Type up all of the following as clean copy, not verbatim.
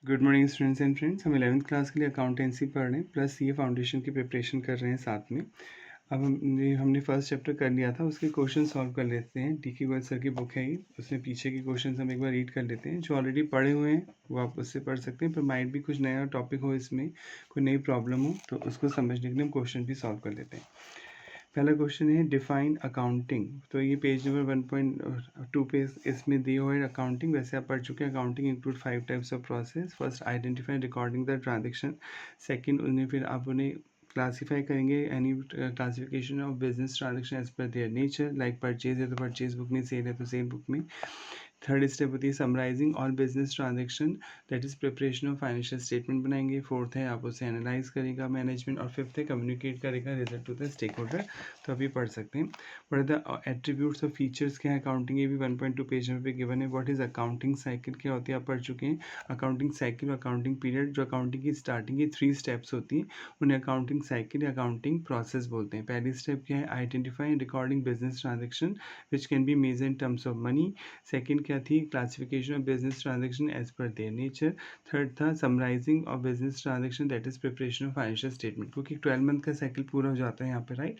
Good morning students and friends. हम 11th class के लिए अकाउंटेंसी पढ़ रहे हैं प्लस सीए फाउंडेशन की प्रिपरेशन कर रहे हैं साथ में। अब हमने फर्स्ट चैप्टर कर लिया था, उसके क्वेश्चन सॉल्व कर लेते हैं। डी के गोयल सर की बुक है ये, उसमें पीछे के क्वेश्चन हम एक बार रीड कर लेते हैं। जो ऑलरेडी पढ़े हुए हैं वो आप उससे पढ़ सकते हैं, पर माइट भी कुछ नया टॉपिक हो, इसमें कोई नई प्रॉब्लम हो तो उसको समझने के लिए हम क्वेश्चन भी सॉल्व कर लेते हैं। पहला क्वेश्चन है डिफाइन अकाउंटिंग। तो ये पेज नंबर 1.2 पे इसमें दिए हुए अकाउंटिंग। वैसे आप पढ़ चुके हैं। Accounting include 5 types of process. First identify recording the transaction. Second उन्हें फिर आप उन्हें क्लासीफाई करेंगे, any classification of business transaction as per their nature, like purchase है तो परचेज बुक में, सेल है तो सेल बुक में। थर्ड स्टेप होती है summarising all business transaction, that is preparation of financial statement बनाएंगे। फोर्थ है आप उसे एनालाइज करेगा मैनेजमेंट, और फिफ्थ है कम्युनिकेट करेगा result to the stakeholder. तो अभी पढ़ सकते हैं। व्हाट आर द एट्रीब्यूट्स और फीचर्स क्या है अकाउंटिंग, ये भी 1.2 पेज में पे गिवन है। व्हाट इज अकाउंटिंग साइकिल, क्या होती है आप पढ़ चुके हैं। अकाउंटिंग साइकिल, अकाउंटिंग पीरियड, जो अकाउंटिंग की स्टार्टिंग की 3 स्टेप्स होती हैं उन्हें अकाउंटिंग साइकिल या अकाउंटिंग प्रोसेस बोलते हैं। पहली स्टेप क्या है, identify and recording business transaction which can be measure in terms of money. Second क्या थी, classification of business transaction as per their nature. Third था summarizing of business transaction, that is preparation of financial statement. क्योंकि 12 month का cycle पूरा हो जाता है यहाँ पे, राइट।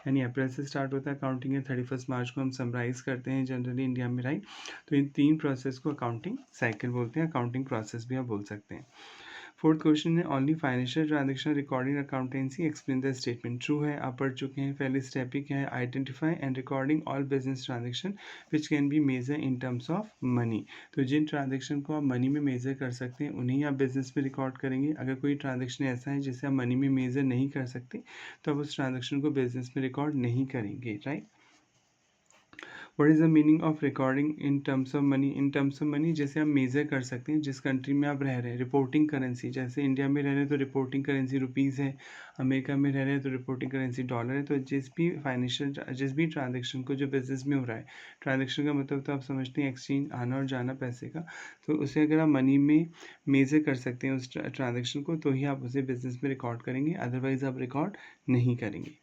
यानी अप्रैल से स्टार्ट होता है अकाउंटिंग है, 31 मार्च को हम समराइज करते हैं जनरली इंडिया में, राइट। तो इन 3 प्रोसेस को अकाउंटिंग साइकिल बोलते हैं, अकाउंटिंग प्रोसेस भी आप बोल सकते हैं। फोर्थ क्वेश्चन है only financial transaction recording accountancy explain the statement. True है, आप पढ़ चुके हैं। पहले स्टेप ही क्या है, identify and recording all business transaction which can be measure in terms of money. तो जिन ट्रांजेक्शन को आप मनी में मेजर कर सकते हैं उन्हीं आप बिजनेस में रिकॉर्ड करेंगे। अगर कोई ट्रांजेक्शन ऐसा है जिसे आप मनी में मेजर नहीं कर सकते तो आप उस ट्रांजेक्शन को बिजनेस में रिकॉर्ड नहीं करेंगे, right. What is the meaning of recording in terms of money. In terms of money जैसे आप मेजर कर सकते हैं जिस कंट्री में आप रह रहे हैं। रिपोर्टिंग करेंसी, जैसे इंडिया में रह रहे हैं तो रिपोर्टिंग करेंसी रुपीज़ है, अमेरिका में रह रहे हैं तो रिपोर्टिंग करेंसी डॉलर है। तो जिस भी ट्रांजेक्शन को जो बिजनेस में हो रहा है, ट्रांजेक्शन का मतलब तो आप समझते हैं एक्सचेंज, आना और जाना पैसे का। तो उसे अगर आप मनी में मेजर कर सकते हैं उस ट्रांजेक्शन को, तो ही आप उसे बिजनेस में रिकॉर्ड करेंगे, अदरवाइज आप रिकॉर्ड नहीं करेंगे।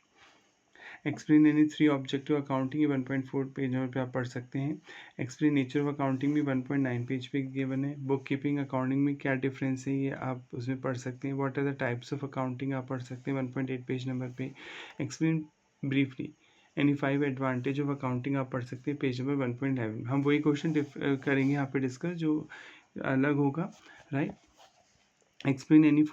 एक्सप्लेन एनी 3 ऑब्जेक्टिव अकाउंटिंग, ये 1.4 पेज नंबर पे आप पढ़ सकते हैं। एक्सप्लेन नेचर ऑफ अकाउंटिंग भी 1.9 पेज पे गिवन है। बुक कीपिंग अकाउंटिंग में क्या डिफरेंस है ये आप उसमें पढ़ सकते हैं। What are the types of accounting आप पढ़ सकते हैं 1.8 पेज नंबर पे। Explain briefly any 5 advantage of accounting आप पढ़ सकते हैं पेज नंबर 1.11। हम वही क्वेश्चन करेंगे यहाँ पे डिस्कस जो अलग होगा, right. Explain any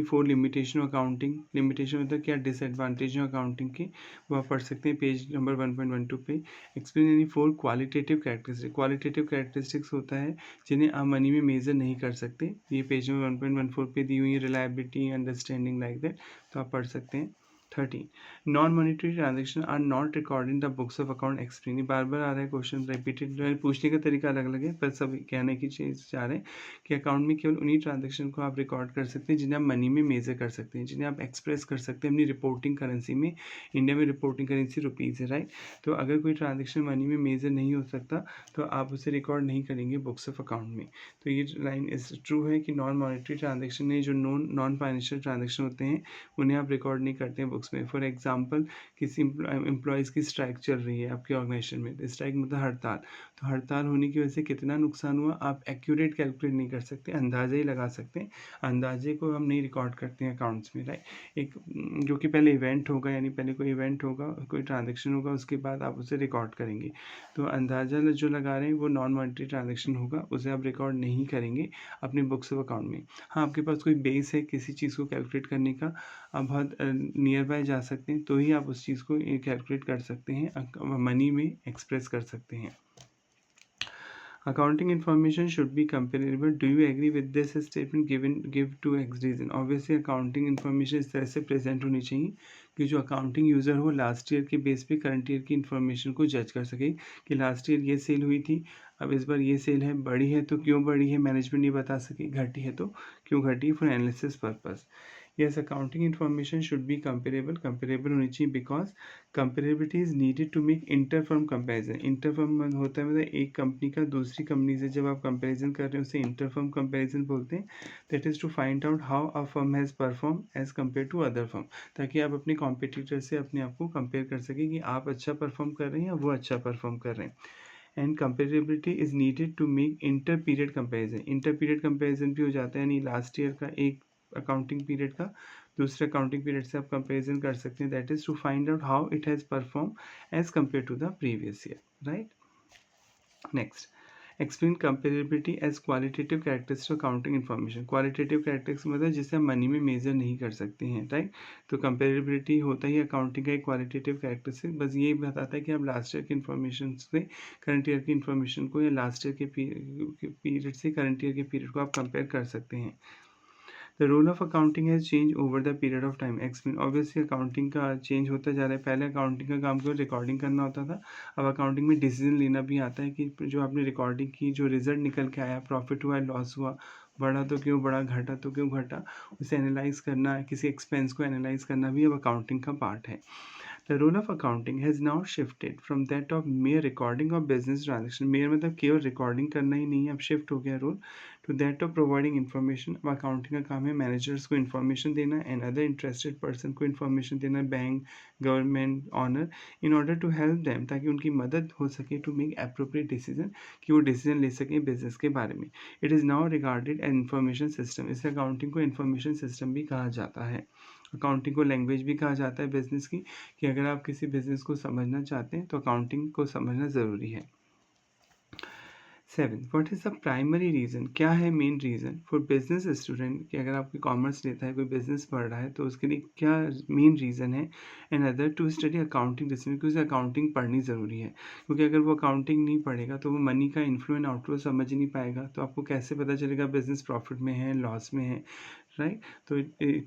four limitation accounting. Limitation मतलब क्या डिसएडवांटेज है अकाउंटिंग के, वो आप पढ़ सकते हैं पेज नंबर 1.12 पे। Explain any four qualitative characteristic. Qualitative characteristics होता है जिन्हें आप मनी में मेजर नहीं कर सकते, ये पेज नंबर 1.14 पे दी हुई है। रिलायबिलिटी, अंडरस्टैंडिंग, लाइक दैट, तो आप पढ़ सकते हैं। 13 non monetary transaction are not record in the books of account. Explain, बार बार आ रहा है क्वेश्चन, रिपीटेड, पूछने का तरीका अलग अलग है पर सब कहने की चीज़ चाह रहे हैं कि अकाउंट में केवल उन्हीं ट्रांजेक्शन को आप रिकॉर्ड कर सकते हैं जिन्हें आप मनी में मेजर कर सकते हैं, जिन्हें आप एक्सप्रेस कर सकते हैं अपनी रिपोर्टिंग करेंसी में। इंडिया में रिपोर्टिंग करेंसी रुपीज़ है, राइट। तो अगर कोई ट्रांजेक्शन मनी में मेजर नहीं हो सकता तो आप उसे रिकॉर्ड नहीं करेंगे बुक्स ऑफ अकाउंट में। तो ये लाइन इस ट्रू है कि नॉन मॉनिटरी ट्रांजेक्शन में जो नॉन फाइनेंशियल ट्रांजेक्शन होते हैं उन्हें आप रिकॉर्ड नहीं करते हैं बुक्स में। फॉर एग्जाम्पल किसी एम्प्लॉयज़ की स्ट्राइक चल रही है आपके ऑर्गेनाइजेशन में, स्ट्राइक मतलब हड़ताल। तो हड़ताल होने की वजह से कितना नुकसान हुआ आप एक्यूरेट कैलकुलेट नहीं कर सकते, अंदाज़ा ही लगा सकते हैं। अंदाजे को हम नहीं रिकॉर्ड करते हैं अकाउंट्स में, राइट। एक जो कि पहले इवेंट होगा, यानी पहले कोई इवेंट होगा, कोई ट्रांजेक्शन होगा, उसके बाद आप उसे रिकॉर्ड करेंगे। तो अंदाज़ा जो लगा रहे हैं वो नॉन मॉनिटरी ट्रांजेक्शन होगा, उसे आप रिकॉर्ड नहीं करेंगे अपने बुक्स ऑफ अकाउंट में। हाँ, आपके पास कोई बेस है किसी चीज़ को कैलकुलेट करने का, आप बहुत नियर बाय जा सकते हैं तो ही आप उस चीज़ को कैलकुलेट कर सकते हैं, मनी में एक्सप्रेस कर सकते हैं। Accounting information should be comparable. Do you agree with this statement give to X reason? Obviously accounting information इस तरह से प्रेजेंट होनी चाहिए कि जो अकाउंटिंग यूज़र हो लास्ट ईयर के बेस पे करंट ईयर की इन्फॉर्मेशन को जज कर सके कि लास्ट ईयर ये सेल हुई थी, अब इस बार ये सेल है, बढ़ी है तो क्यों बढ़ी है मैनेजमेंट ये बता सके, घटी है तो क्यों घटी है, for analysis purpose. Yes, accounting information should be comparable होनी चाहिए because comparability is needed to make inter firm comparison. Inter firm होता है मतलब एक कंपनी का दूसरी कंपनी से जब आप कंपेरिजन कर रहे हैं उसे इंटर फर्म कंपेरिजन बोलते हैं। That is to find out how a firm has perform as compare to other firm, ताकि आप अपने कॉम्पिटिटर से अपने आप को कंपेयर कर सकें कि आप अच्छा परफॉर्म कर रहे हैं या वो अच्छा परफॉर्म कर रहे हैं। And comparability is needed to make inter period comparison. Inter period comparison भी हो जाता है, यानी लास्ट ईयर का एक अकाउंटिंग पीरियड का दूसरे अकाउंटिंग पीरियड से आप कंपेरिजन कर सकते हैं, that is to find out how it has perform as compare to the previous year, right. Next, explain comparability as qualitative characteristic accounting information. Qualitative characteristic मतलब जिसे हम मनी में मेजर नहीं कर सकते हैं, राइट। तो कंपेरेबिलिटी होता ही अकाउंटिंग का एक क्वालिटेटिव कैरेक्टरिस्टिक, बस ये बताता है कि आप लास्ट ईयर की इन्फॉर्मेशन से करंट ईयर की इन्फॉर्मेशन को या लास्ट ईयर के पीरियड से करंट ईयर के पीरियड को आप कंपेयर कर सकते हैं। The role of accounting has change over the period of time. Explain, obviously accounting का चेंज होता जा रहा है। पहले अकाउंटिंग का काम केवल रिकॉर्डिंग करना होता था, अब अकाउंटिंग में डिसीजन लेना भी आता है कि जो आपने रिकॉर्डिंग की, जो रिजल्ट निकल के आया, प्रॉफिट हुआ लॉस हुआ, बढ़ा तो क्यों बढ़ा, घटा तो क्यों घटा, उसे एनालाइज करना, किसी एक्सपेंस को एनालाइज करना भी अब अकाउंटिंग का पार्ट है। The role of accounting has now shifted from that of mere recording of business transaction, mere मतलब केवल रिकॉर्डिंग करना ही नहीं है, अब शिफ्ट हो गया role to that of providing information. अब अकाउंटिंग का काम है मैनेजर्स को इन्फॉर्मेशन देना एंड अदर इंटरेस्टेड पर्सन को इन्फॉर्मेशन देना, bank, government, owner, in order to help them, ताकि उनकी मदद हो सके टू मेक अप्रोप्रिएट डिसीजन, कि वो डिसीजन ले सकें बिजनेस के बारे में। It is now regarded an information system. इस अकाउंटिंग को इन्फॉर्मेशन सिस्टम भी कहा जाता है। अकाउंटिंग को लैंग्वेज भी कहा जाता है बिजनेस की, कि अगर आप किसी बिजनेस को समझना चाहते हैं तो अकाउंटिंग को समझना ज़रूरी है। 7, what is the primary reason, क्या है main reason for business student, कि अगर आपकी कॉमर्स लेता है, कोई बिजनेस पढ़ रहा है, तो उसके लिए क्या मेन रीज़न है and other to study accounting discipline, क्योंकि उसे अकाउंटिंग पढ़नी ज़रूरी है। क्योंकि अगर वो अकाउंटिंग नहीं पढ़ेगा तो वो मनी का इनफ्लो एंड आउटफ्लो समझ नहीं पाएगा, तो आपको कैसे पता चलेगा बिजनेस प्रॉफिट में है, लॉस में है, राइट। तो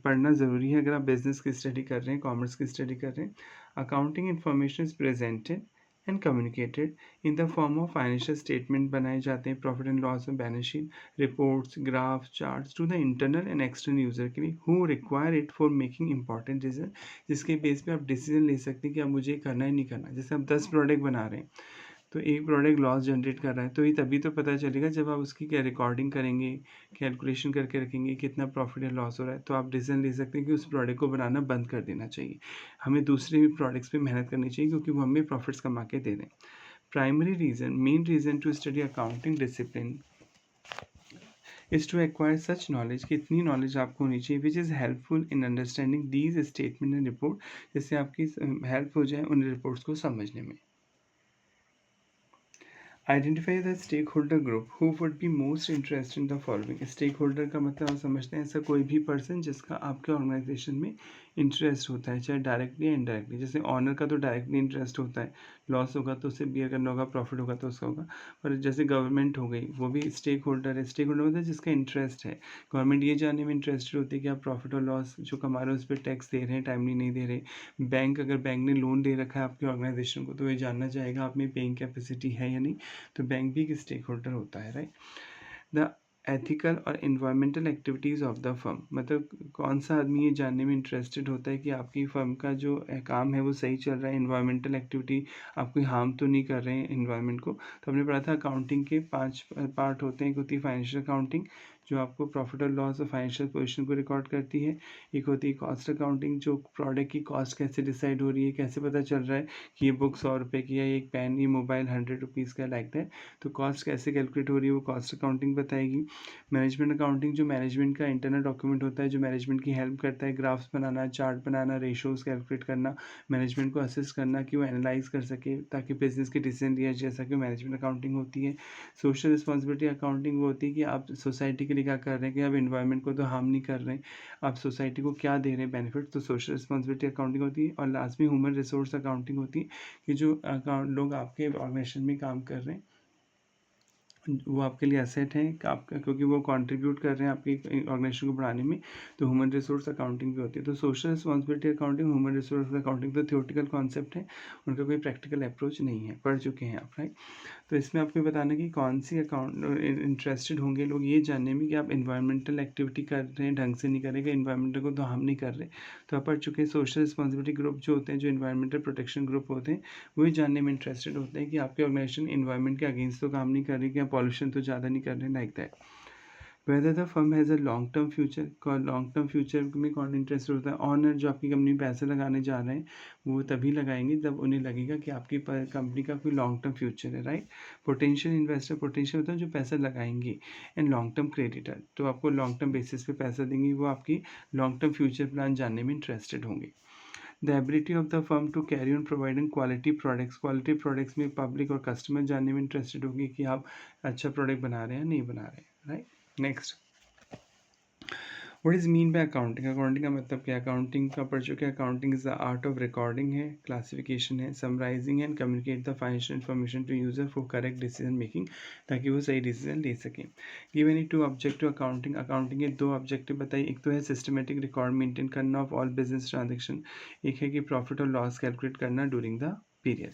पढ़ना ज़रूरी है अगर आप बिजनेस की स्टडी कर रहे हैं, कॉमर्स की स्टडी कर रहे हैं। Accounting information is presented and communicated in the form of financial statement बनाए जाते हैं, प्रॉफिट एंड लॉस में balance sheet, reports, graph, charts to the internal and external user के लिए who require it for making important decision, जिसके base पे आप decision ले सकते हैं कि अब मुझे करना ही नहीं करना। जैसे आप 10 प्रोडक्ट बना रहे हैं, तो एक प्रोडक्ट लॉस जनरेट कर रहा है, तो ये तभी तो पता चलेगा जब आप उसकी क्या रिकॉर्डिंग करेंगे, कैलकुलेशन करके रखेंगे कितना प्रॉफिट या लॉस हो रहा है, तो आप डिसीजन ले सकते हैं कि उस प्रोडक्ट को बनाना बंद कर देना चाहिए, हमें दूसरे भी प्रोडक्ट्स पे मेहनत करनी चाहिए क्योंकि वो हमें प्रॉफिट्स कमा के दे दें। Primary reason, main reason to study accounting discipline is to acquire such knowledge, कि इतनी नॉलेज आपको होनी चाहिए which is helpful in understanding these statement and report, जिससे आपकी हेल्प हो जाए उन रिपोर्ट्स को समझने में। Identify the stakeholder group who would be most interest in the following. Stakeholder का मतलब आप समझते हैं ऐसा कोई भी पर्सन जिसका आपके ऑर्गेनाइजेशन में इंटरेस्ट होता है, चाहे डायरेक्टली या इनडायरेक्टली। जैसे ऑनर का तो डायरेक्टली इंटरेस्ट होता है, लॉस होगा तो उसे बियर करना होगा, प्रॉफिट होगा तो उसका होगा। पर जैसे गवर्नमेंट हो गई, वो भी स्टेक होल्डर है। स्टेक होल्डर मतलब जिसका इंटरेस्ट है, गवर्नमेंट ये जानने में इंटरेस्टेड होती है कि आप प्रॉफिट और लॉस जो कमा रहे हो उस पर टैक्स दे रहे हैं, टाइमली नहीं दे रहे। बैंक, अगर बैंक ने लोन दे रखा है आपके ऑर्गेनाइजेशन को, तो ये जानना चाहेगा आप में पेइंग कैपेसिटी है या नहीं, तो बैंक भी एक स्टेक होल्डर होता है, राइट। द एथिकल और environmental activities of the firm, मतलब कौन सा आदमी ये जानने में इंटरेस्टेड होता है कि आपकी फर्म का जो काम है वो सही चल रहा है, इन्वायरमेंटल एक्टिविटी आप कोई हार्म तो नहीं कर रहे हैं इन्वायरमेंट को। तो हमने पढ़ा था अकाउंटिंग के 5 पार्ट होते हैं। एक होती है फाइनेंशियल अकाउंटिंग जो आपको प्रॉफिट और लॉस और फाइनेंशियल पोजीशन को रिकॉर्ड करती है। एक होती है कॉस्ट अकाउंटिंग जो प्रोडक्ट की कॉस्ट कैसे डिसाइड हो रही है, कैसे पता चल रहा है कि ये बुक 100 रुपये की है, एक पेन, ये मोबाइल 100 रुपीज़ का, लाइक दैट। तो कॉस्ट कैसे कैलकुलेट हो रही है वो कॉस्ट अकाउंटिंग बताएगी। मैनेजमेंट अकाउंटिंग जो मैनेजमेंट का इंटरनल डॉक्यूमेंट होता है, जो मैनेजमेंट की हेल्प करता है, ग्राफ्स बनाना, चार्ट बनाना, रेशोज़ कैलकुलेट करना, मैनेजमेंट को असिस्ट करना कि वो एनालाइज कर सके ताकि बिजनेस के डिसीजन लिया जा सके, मैनेजमेंट अकाउंटिंग होती है। सोशल रिस्पॉन्सिबिलिटी अकाउंटिंग वो होती है कि आप सोसाइटी के लिए क्या कर रहे हैं, कि आप इन्वायरमेंट को तो हार्म नहीं कर रहे हैं, आप सोसाइटी को क्या दे रहे हैं बेनिफिट, तो सोशल रिस्पॉन्सिबिलिटी अकाउंटिंग होती है। और लास्ट में ह्यूमन रिसोर्स अकाउंटिंग होती है कि जो लोग आपके ऑर्गेनाइजेशन में काम कर रहे हैं वो आपके लिए एसेट है आपका, क्योंकि वो कंट्रीब्यूट कर रहे हैं आपकी ऑर्गेनाइजेशन को बढ़ाने में, तो ह्यूमन रिसोर्स अकाउंटिंग भी होती है। तो social responsibility accounting, human resource accounting तो थ्योरेटिकल कॉन्सेप्ट है, उनका कोई प्रैक्टिकल अप्रोच नहीं है, पढ़ चुके हैं आप, राइट। तो इसमें आपको बताना कि कौन सी अकाउंट इंटरेस्टेड होंगे लोग ये जानने में कि आप इन्वायरमेंटल एक्टिविटी कर रहे हैं, ढंग से नहीं करेंगे, इन्वायरमेंटल को तो हम नहीं कर रहे। तो आप पढ़ चुके हैं सोशल रिस्पॉन्सिबिलिटी ग्रुप जो होते हैं, जो इन्वायरमेंटल प्रोटेक्शन ग्रुप होते हैं, वही जानने में इंटरेस्टेड होते हैं कि आपके ऑर्गेनाइजेशन इन्वायरमेंट के अगेंस्ट तो काम नहीं कर रही, कि आप पॉल्यूशन तो ज़्यादा नहीं कर रहे, like that. Whether the firm has a long term future, long term future में कौन इंटरेस्टेड होता है? ऑनर जो आपकी कंपनी में पैसे लगाने जा रहे हैं वो तभी लगाएंगे जब उन्हें लगेगा कि आपकी कंपनी का कोई लॉन्ग टर्म फ्यूचर है, राइट। पोटेंशियल इन्वेस्टर, पोटेंशियल होता है जो पैसा लगाएंगे। एंड लॉन्ग टर्म क्रेडिटर, तो आपको लॉन्ग टर्म बेसिस पे पैसा देंगे, वो आपकी लॉन्ग टर्म फ्यूचर प्लान जानने में इंटरेस्टेड होंगे। The ability of the firm to carry on providing quality products में पब्लिक और कस्टमर जानने में इंटरेस्टेड होगी कि आप अच्छा प्रोडक्ट बना रहे हैं नहीं बना रहे हैं, right. Next, what is mean by accounting? Accounting का मतलब क्या है? अकाउंटिंग का पढ़ चुके हैं। Accounting is the art of recording है, क्लासिफिकेशन है, summarising and communicate the financial information to user for correct decision making, ताकि वो सही डिसीजन ले सकें। Give any two objective accounting. Accounting के दो ऑब्जेक्टिव बताइए। एक तो है सिस्टमेटिक रिकॉर्ड मेंटेन करना ऑफ ऑल बिजनेस ट्रांजेक्शन, एक है कि प्रॉफिट और लॉस कैलकुलेट करना during the period.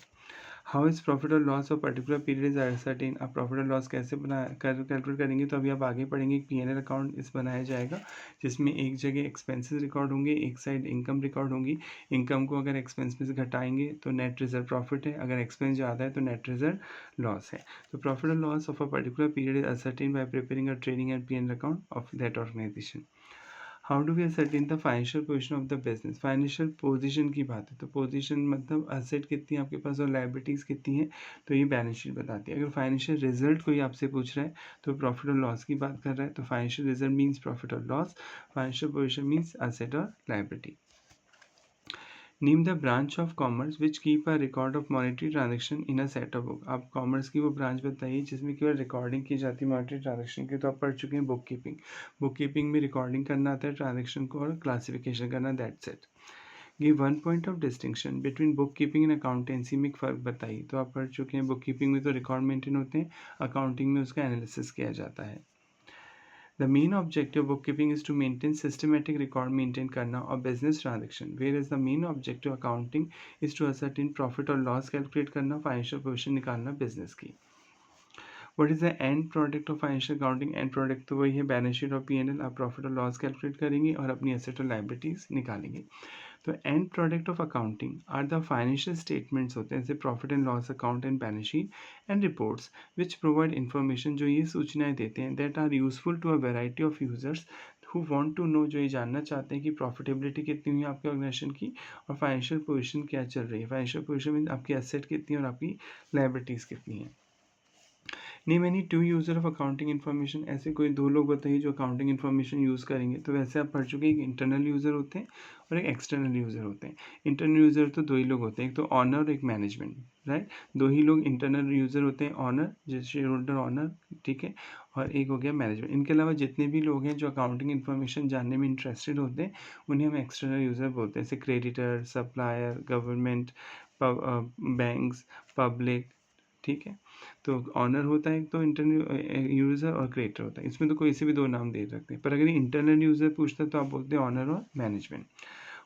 How is profit और loss of particular period is ascertain? आप प्रॉफिट और लॉस कैसे कैलकुलेट करेंगे? तो अभी आप आगे पढ़ेंगे। P&L अकाउंट इस बनाया जाएगा जिसमें एक जगह एक्सपेंसेस रिकॉर्ड होंगे, एक साइड इनकम रिकॉर्ड होंगी। इनकम को अगर एक्सपेंस में से घटाएंगे तो नेट रिजर्व प्रॉफिट है, अगर एक्सपेंस ज़्यादा है तो नेट रिजर्व लॉस है। तो प्रॉफिट और loss of a particular period is ascertain by preparing a trading and P&L account of that organisation. How do we ascertain the financial position of the business? Financial position की बात है तो position मतलब asset कितनी है आपके पास और liabilities कितनी है, तो ये बैलेंस शीट बताती है। अगर फाइनेंशियल रिजल्ट कोई आपसे पूछ रहा है तो प्रॉफिट और लॉस की बात कर रहा है, तो फाइनेंशियल रिजल्ट मीन्स प्रॉफिट और loss, financial position means asset और liability. Name the branch of commerce which keep a record of monetary transaction in a set of book. आप कॉमर्स की वो ब्रांच बताइए जिसमें केवल रिकॉर्डिंग की जाती है मॉनेटरी ट्रांजेक्शन की। तो आप पढ़ चुके हैं बुक कीपिंग। बुक कीपिंग में रिकॉर्डिंग करना आता है ट्रांजेक्शन को और क्लासिफिकेशन करना, that's it. Give one point of distinction between book keeping and accountancy में एक फ़र्क बताइए। तो आप पढ़ चुके हैं बुक कीपिंग में तो रिकॉर्ड मेंटेन होते हैं, अकाउंटिंग में उसका एनालिसिस किया जाता है। The main objective of bookkeeping is to maintain systematic record maintain करना और business transaction, whereas the main objective of accounting is to ascertain profit और loss calculate करना, financial position निकालना business की। What is the end product of financial accounting? end product तो वही है balance sheet और P&L। आप प्रॉफिट और लॉस कैलकुलेट करेंगे और अपनी एसेट और लाइबिलिटीज निकालेंगे। तो end product of accounting are the financial statements होते हैं, जैसे profit and loss account and balance sheet and reports which provide information, जो ये सूचनाएं देते हैं, that are useful to a variety of users who want to know, जो ये जानना चाहते हैं कि प्रॉफिटेबिलिटी कितनी हुई है आपके ऑर्गेनाइजेशन की और फाइनेंशियल पोजीशन क्या चल रही है। फाइनेंशियल पोजीशन में आपकी एसेट कितनी है और आपकी लाइबिलिटीज़ कितनी है। Name any to user of accounting information. ऐसे कोई दो लोग बताइए जो अकाउंटिंग इन्फॉर्मेशन यूज़ करेंगे। तो वैसे आप पढ़ चुके हैं, एक इंटरनल यूज़र होते हैं और एक एक्सटर्नल यूज़र होते हैं। इंटरनल यूज़र तो दो ही लोग होते हैं, एक तो ऑनर और एक मैनेजमेंट, राइट। दो ही लोग इंटरनल यूज़र होते हैं, ऑनर जैसे शेयर होल्डर ऑनर, ठीक है, और एक हो गया मैनेजमेंट। इनके अलावा जितने भी लोग हैं जो अकाउंटिंग इन्फॉर्मेशन जानने में इंटरेस्टेड होते हैं उन्हें हम एक्सटर्नल यूज़र बोलते हैं, जैसे creditor, supplier, government, banks, public, ठीक है। तो ऑनर होता है एक तो इंटरनल यूज़र और क्रिएटर होता है, इसमें तो कोई से भी दो नाम दे सकते हैं, पर अगर इंटरनल यूज़र पूछता है तो आप बोलते हैं ऑनर और management.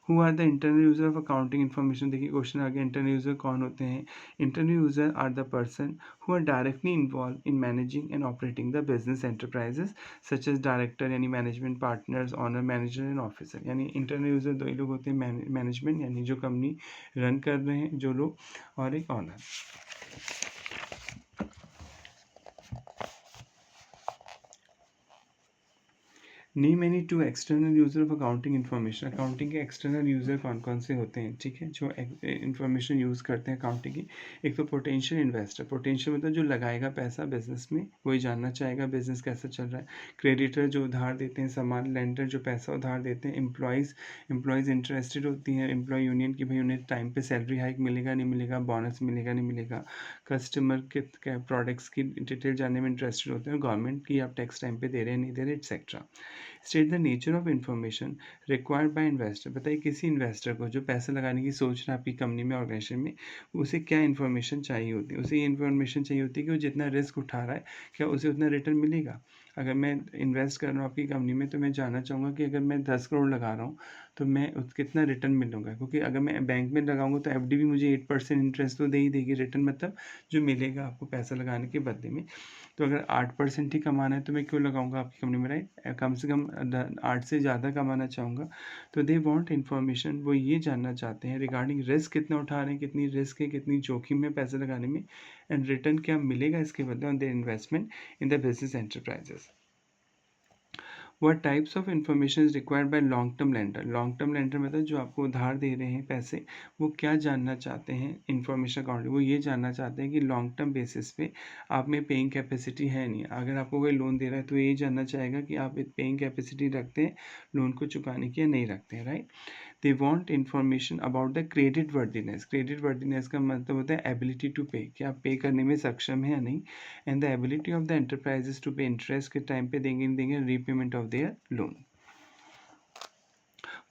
Who are the internal user of accounting information? देखिए क्वेश्चन आ गया, इंटरनल यूज़र कौन होते हैं? Internal user are the person who are directly involve in managing and operating the business enterprises such as director यानी management partners, owner, manager and officer. यानी internal user दो ही लोग होते हैं, मैनेजमेंट यानी जो कंपनी रन कर रहे हैं जो लोग, और एक owner. Name any two external user of accounting information. Accounting के एक्सटर्नल यूज़र कौन कौन से होते हैं, ठीक है, जो इन्फॉर्मेशन यूज़ करते हैं अकाउंटिंग की। एक तो पोटेंशियल इन्वेस्टर, पोटेंशियल मतलब जो लगाएगा पैसा बिजनेस में, वही जानना चाहेगा बिजनेस कैसा चल रहा है। क्रेडिटर जो उधार देते हैं सामान, लेंडर जो पैसा उधार देते हैं। एम्प्लॉयज़ इंटरेस्टेड होती हैं एम्प्लॉय यूनियन की, भाई उन्हें टाइम पे सैलरी हाइक मिलेगा नहीं मिलेगा, बोनस मिलेगा नहीं मिलेगा। कस्टमर के प्रोडक्ट्स की डिटेल जानने में इंटरेस्टेड होते हैं, गवर्नमेंट की आप टैक्स टाइम पे दे रहे हैं नहीं दे रहे, etcetera. State the nature of information required by investor. बताइए किसी इन्वेस्टर को जो पैसा लगाने की सोच रहा है आपकी कंपनी में, ऑर्गेनाइजेशन में, उसे क्या इन्फॉर्मेशन चाहिए होती है? उसे ये इन्फॉर्मेशन चाहिए होती है कि वो जितना रिस्क उठा रहा है क्या उसे उतना रिटर्न मिलेगा। अगर मैं इन्वेस्ट कर रहा हूँ आपकी कंपनी में तो मैं जानना चाहूँगा कि अगर मैं 10 करोड़ लगा रहा हूँ तो मैं कितना रिटर्न मिलूंगा, क्योंकि अगर मैं बैंक में लगाऊंगा तो एफडी भी मुझे 8% इंटरेस्ट तो दे ही देगी, रिटर्न मतलब जो मिलेगा आपको पैसा लगाने के बदले में। तो अगर 8% ही कमाना है तो मैं क्यों लगाऊंगा आपकी कंपनी में, राइट। कम से कम 8 से ज़्यादा कमाना चाहूँगा। तो दे वांट इन्फॉर्मेशन, वो ये जानना चाहते हैं रिगार्डिंग रिस्क कितना उठा रहे हैं, कितनी रिस्क है, कितनी जोखिम है पैसे लगाने में, एंड रिटर्न क्या मिलेगा इसके बदले on their investment in the business enterprises. What types of information is required by long term lender. Long term lender मतलब जो आपको उधार दे रहे हैं पैसे, वो क्या जानना चाहते हैं इन्फॉर्मेशन अकाउंट, वो ये जानना चाहते हैं कि लॉन्ग टर्म बेसिस पे आप में पेइंग कैपेसिटी है नहीं। अगर आपको कोई लोन दे रहा है तो ये जानना चाहेगा कि आप पेइंग कैपेसिटी रखते हैं लोन को चुकाने की या नहीं रखते हैं, right. They want information about the credit worthiness. Credit worthiness का मतलब होता है एबिलिटी टू पे, कि आप पे करने में सक्षम है या नहीं, and the ability of the enterprises to pay interest के टाइम पे देंगे नहीं देंगे, repayment of their loan.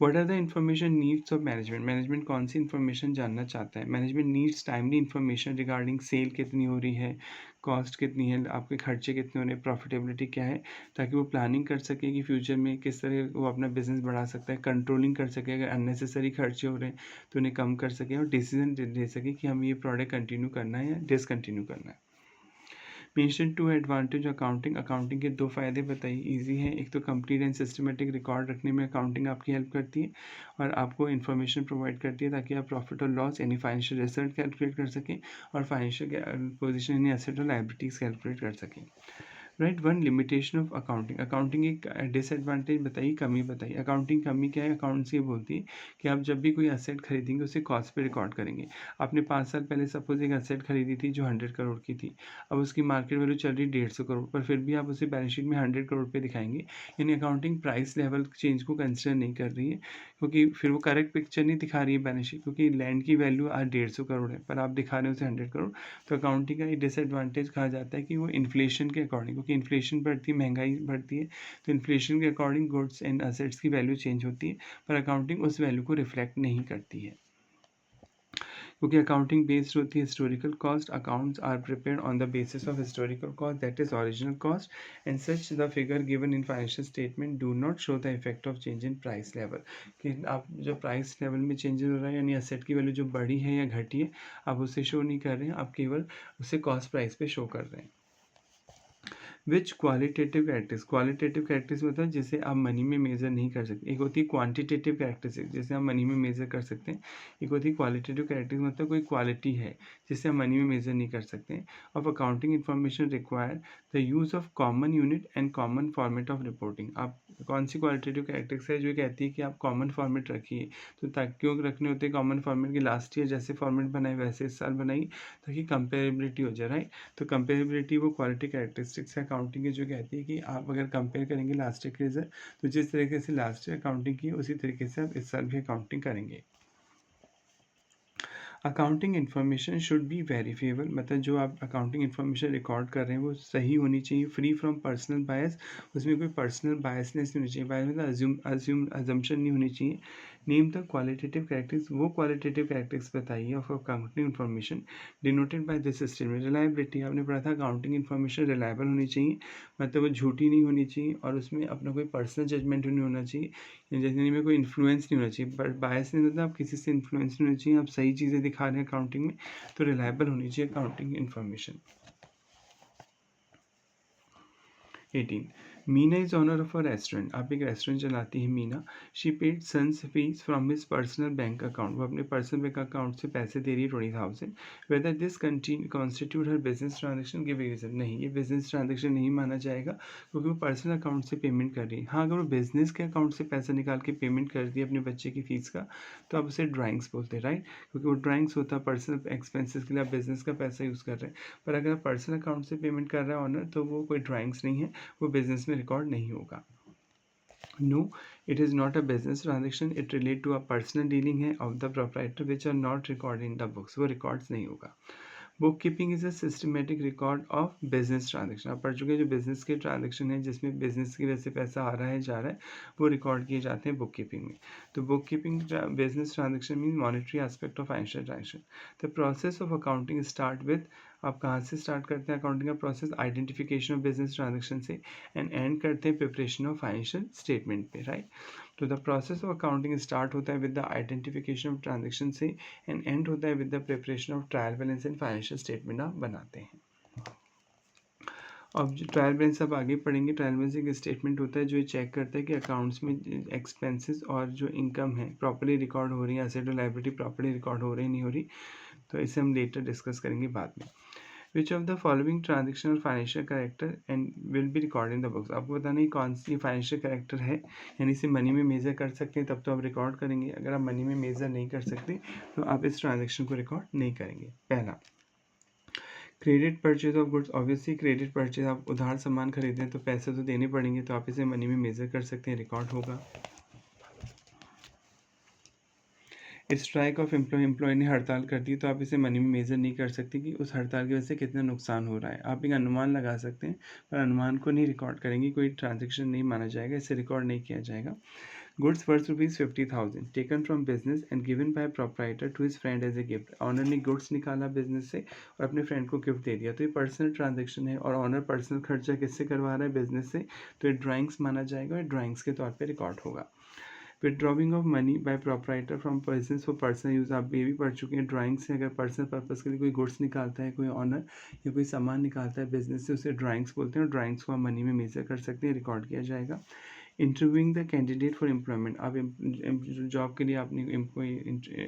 What are the information needs of management. Management कौन सी इंफॉर्मेशन जानना चाहता है। Management needs timely information regarding sale कितनी हो रही है, कॉस्ट कितनी है, आपके खर्चे कितने हो रहे हैं, प्रॉफिटेबिलिटी क्या है, ताकि वो प्लानिंग कर सके कि फ्यूचर में किस तरह वो अपना बिजनेस बढ़ा सकता है, कंट्रोलिंग कर सके, अगर अननेसेसरी खर्चे हो रहे हैं तो उन्हें कम कर सके, और डिसीजन ले सके कि हम ये प्रोडक्ट कंटिन्यू करना है या डिसकंटिन्यू करना है। Mention two advantage accounting. Accounting के दो फायदे बताइए, इजी है। एक तो कंप्लीट एंड सिस्टमेटिक रिकॉर्ड रखने में अकाउंटिंग आपकी हेल्प करती है, और आपको इन्फॉर्मेशन प्रोवाइड करती है ताकि आप प्रॉफिट और लॉस यानी फाइनेंशियल रिजल्ट कैलकुलेट कर सकें, और फाइनेंशियल पोजीशन यानी एसेट और लायबिलिटीज कैलकुलेट कर सकें, right. One limitation of accounting. Accounting एक डिसएडवांटेज बताइए, कमी बताइए। अकाउंटिंग कमी क्या है, अकाउंट्स ये बोलती है कि आप जब भी कोई एसेट खरीदेंगे उसे कॉस्ट पे रिकॉर्ड करेंगे। आपने 5 साल पहले सपोज एक एसेट खरीदी थी जो 100 करोड़ की थी, अब उसकी मार्केट वैल्यू चल रही 150 करोड़, पर फिर भी आप उसे बैलेंस शीट में 100 करोड़ पे दिखाएंगे, यानी अकाउंटिंग प्राइस लेवल चेंज को कंसिडर नहीं कर रही है, क्योंकि फिर वो करेक्ट पिक्चर नहीं दिखा रही है बैलेंस शीट, क्योंकि लैंड की वैल्यू आज 150 करोड़ है पर आप दिखा रहे हो उसे 100 करोड़। तो अकाउंटिंग का एक डिसएडवांटेज कहा जाता है कि वो इन्फ्लेशन के अकॉर्डिंग, क्योंकि इन्फ्लेशन बढ़ती है, महंगाई बढ़ती है, तो इन्फ्लेशन के अकॉर्डिंग गुड्स एंड असेट्स की वैल्यू चेंज होती है, पर अकाउंटिंग उस वैल्यू को रिफ्लेक्ट नहीं करती है, क्योंकि अकाउंटिंग बेस्ड होती है historical cost. Accounts are prepared on the basis of historical cost, that is original cost, and such the figure given in financial statement do not show the effect of change in price level. कि आप जो price level में changes हो रहा है, यानी asset की value जो बढ़ी है या घटी है, आप उसे शो नहीं कर रहे हैं, आप केवल उसे कॉस्ट प्राइस पे शो कर रहे हैं। विच क्वालिटेटिव कैरेक्टरिस्टिक्स। क्वालिटेटिव कैरेक्टरिस्टिक्स मतलब जिसे आप मनी में मेजर नहीं कर सकते। एक होती है क्वांटिटेटिव कैरेक्टरिस्टिक्स जिसे आप मनी में मेजर कर सकते हैं, एक होती है क्वालिटेटिव कैरेक्टरिस्टिक्स मतलब कोई क्वालिटी है जिसे आप मनी में मेजर नहीं कर सकते हैं। Of accounting information require the use of common unit and common format of reporting. आप कौन सी क्वालिटेटिव कैरेक्टरिस्टिक्स है जो कहती है कि आप कॉमन फॉर्मेट रखिए, तो ताकि क्यों रखने होते हैं कॉमन फॉर्मेट, की लास्ट ईयर जैसे फॉर्मेट बनाए वैसे इस साल बनाई, ताकि कंपेरेबिलिटी हो जाए, राइट। तो कंपेरेबिलिटी वो क्वालिटी कैरेक्टरिस्टिक्स है अकाउंटिंग की जो कहती है कि आप अगर कंपेयर करेंगे लास्ट ईयर के रिजल्ट, तो जिस तरीके से लास्ट ईयर अकाउंटिंग की उसी तरीके से आप इस साल भी अकाउंटिंग करेंगे। Accounting information should B verifiable, मतलब जो आप अकाउंटिंग इन्फॉर्मेशन रिकॉर्ड कर रहे हैं वो सही होनी चाहिए, फ्री फ्रॉम पर्सनल बायस। उसमें कोई पर्सनल बायसनेस नहीं होनी चाहिए, बायस मतलब अजम्पशन नहीं होनी चाहिए। Name the qualitative characteristics. वो क्वालिटेटिव कैरेक्टरिस्टिक्स बताइए of accounting information denoted by this system. Reliability, आपने पढ़ा था अकाउंटिंग इन्फॉर्मेशन रिलायबल होनी चाहिए, मतलब वो झूठी नहीं होनी चाहिए, और उसमें अपना कोई पर्सनल जजमेंट नहीं होना चाहिए, जैसे में कोई इन्फ्लुएंस नहीं होना चाहिए। बट बायस नहीं मतलब आप किसी से इन्फ्लुएंस नहीं होना चाहिए, आप सही चीज़ें दिखा रहे हैं अकाउंटिंग में, तो रिलायबल होनी चाहिए accounting information. 18 Meena is owner of a restaurant. आप एक रेस्टोरेंट चलाती हैं Meena. She paid sons fees from his personal bank account. वो अपने पर्सनल बैंक अकाउंट से पैसे दे रही है 20,000। Whether this constitute her business transaction give reason. नहीं, ये बिजनेस ट्रांजेक्शन नहीं माना जाएगा, क्योंकि वो पर्सनल अकाउंट से पेमेंट कर रही है। हाँ, अगर वो बिजनेस के अकाउंट से पैसा निकाल के पेमेंट कर दी अपने बच्चे की फीस का, तो आप उसे ड्राइंग्स बोलते हैं, राइट, क्योंकि वो ड्राइंग्स होता है पर्सनल एक्सपेंसेस के लिए, आप बिजनेस का पैसा यूज़ कर रहे हैं। पर अगर आप पर्सनल अकाउंट से पेमेंट कर रहा है ऑनर, तो वो कोई ड्राइंग्स नहीं है, वो बिजनेस में रिकॉर्ड नहीं होगा। No, it is not a business transaction, it relate to a personal dealing है of the proprietor which are not record in the books. वो रिकॉर्ड्स नहीं होगा। Book keeping is a systematic record of business transaction. आप पढ़ चुके हैं जो business के ट्रांजेक्शन है जिसमें बिजनेस की वजह से पैसा आ रहा है जा रहा है, वो रिकॉर्ड किए जाते हैं बुक कीपिंग में। तो book keeping business transaction mean monetary aspect of financial transaction. The process of accounting start with, आप कहाँ से स्टार्ट करते हैं अकाउंटिंग का process, identification of business transaction से, एंड एंड करते हैं प्रिपरेशन ऑफ फाइनेंशियल स्टेटमेंट पे, राइट। तो the process of accounting start होता है with the identification of transaction से, एंड एंड होता है with the preparation of trial balance and financial statement आप बनाते हैं। अब जो ट्रायल बैलेंस आप आगे पढ़ेंगे, ट्रायल बैलेंस एक स्टेटमेंट होता है जो ये चेक करता है कि अकाउंट्स में एक्सपेंसेस और जो इनकम है प्रॉपर्ली रिकॉर्ड हो रही है, एसेट और लायबिलिटी प्रॉपर्ली रिकॉर्ड हो रही है नहीं हो रही, तो इसे हम लेटर डिस्कस करेंगे बाद में। Which of the following transaction और financial character and will be record in the books. आपको बताना है कौन सी फाइनेंशियल करेक्टर है, यानी इसे मनी में मेजर कर सकते हैं तब तो आप रिकॉर्ड करेंगे। अगर आप मनी में मेजर नहीं कर सकते तो आप इस ट्रांजेक्शन को रिकॉर्ड नहीं करेंगे। पहला, credit purchase of goods. Obviously credit purchase, आप उधार सामान खरीदें तो पैसे तो देने पड़ेंगे, तो आप इसे मनी में मेजर कर सकते हैं, रिकॉर्ड होगा। स्ट्राइक ऑफ एम्प्लॉय ने हड़ताल कर दी तो आप इसे मनी में मेजर नहीं कर सकते कि उस हड़ताल की वजह से कितना नुकसान हो रहा है। आप एक अनुमान लगा सकते हैं पर अनुमान को नहीं रिकॉर्ड करेंगे, कोई ट्रांजेक्शन नहीं माना जाएगा, इसे रिकॉर्ड नहीं किया जाएगा। Goods worth ₹50,000 taken from business and given by proprietor to his friend as a gift. Owner ने गुड्स निकाला बिजनेस से और अपने फ्रेंड को गिफ्ट दे दिया, तो ये पर्सनल ट्रांजेक्शन है और ऑनर पर्सनल खर्चा किससे करवा रहा है, बिजनेस से, तो ये ड्राइंग्स माना जाएगा और ड्राइंग्स के तौर पर रिकॉर्ड होगा। Withdrawing of money by proprietor from business for personal use, आप ये भी पढ़ चुके हैं। ड्राइंग से अगर पर्सनल पर्पज़ के लिए कोई गुड्स निकालता है, कोई ऑनर या कोई सामान निकालता है बिजनेस से, उसे ड्राइंग्स बोलते हैं और ड्राइंग्स को हम मनी में मेजर कर सकते हैं, रिकॉर्ड किया जाएगा। Interviewing the candidate for employment, आप जॉब के लिए आपने कोई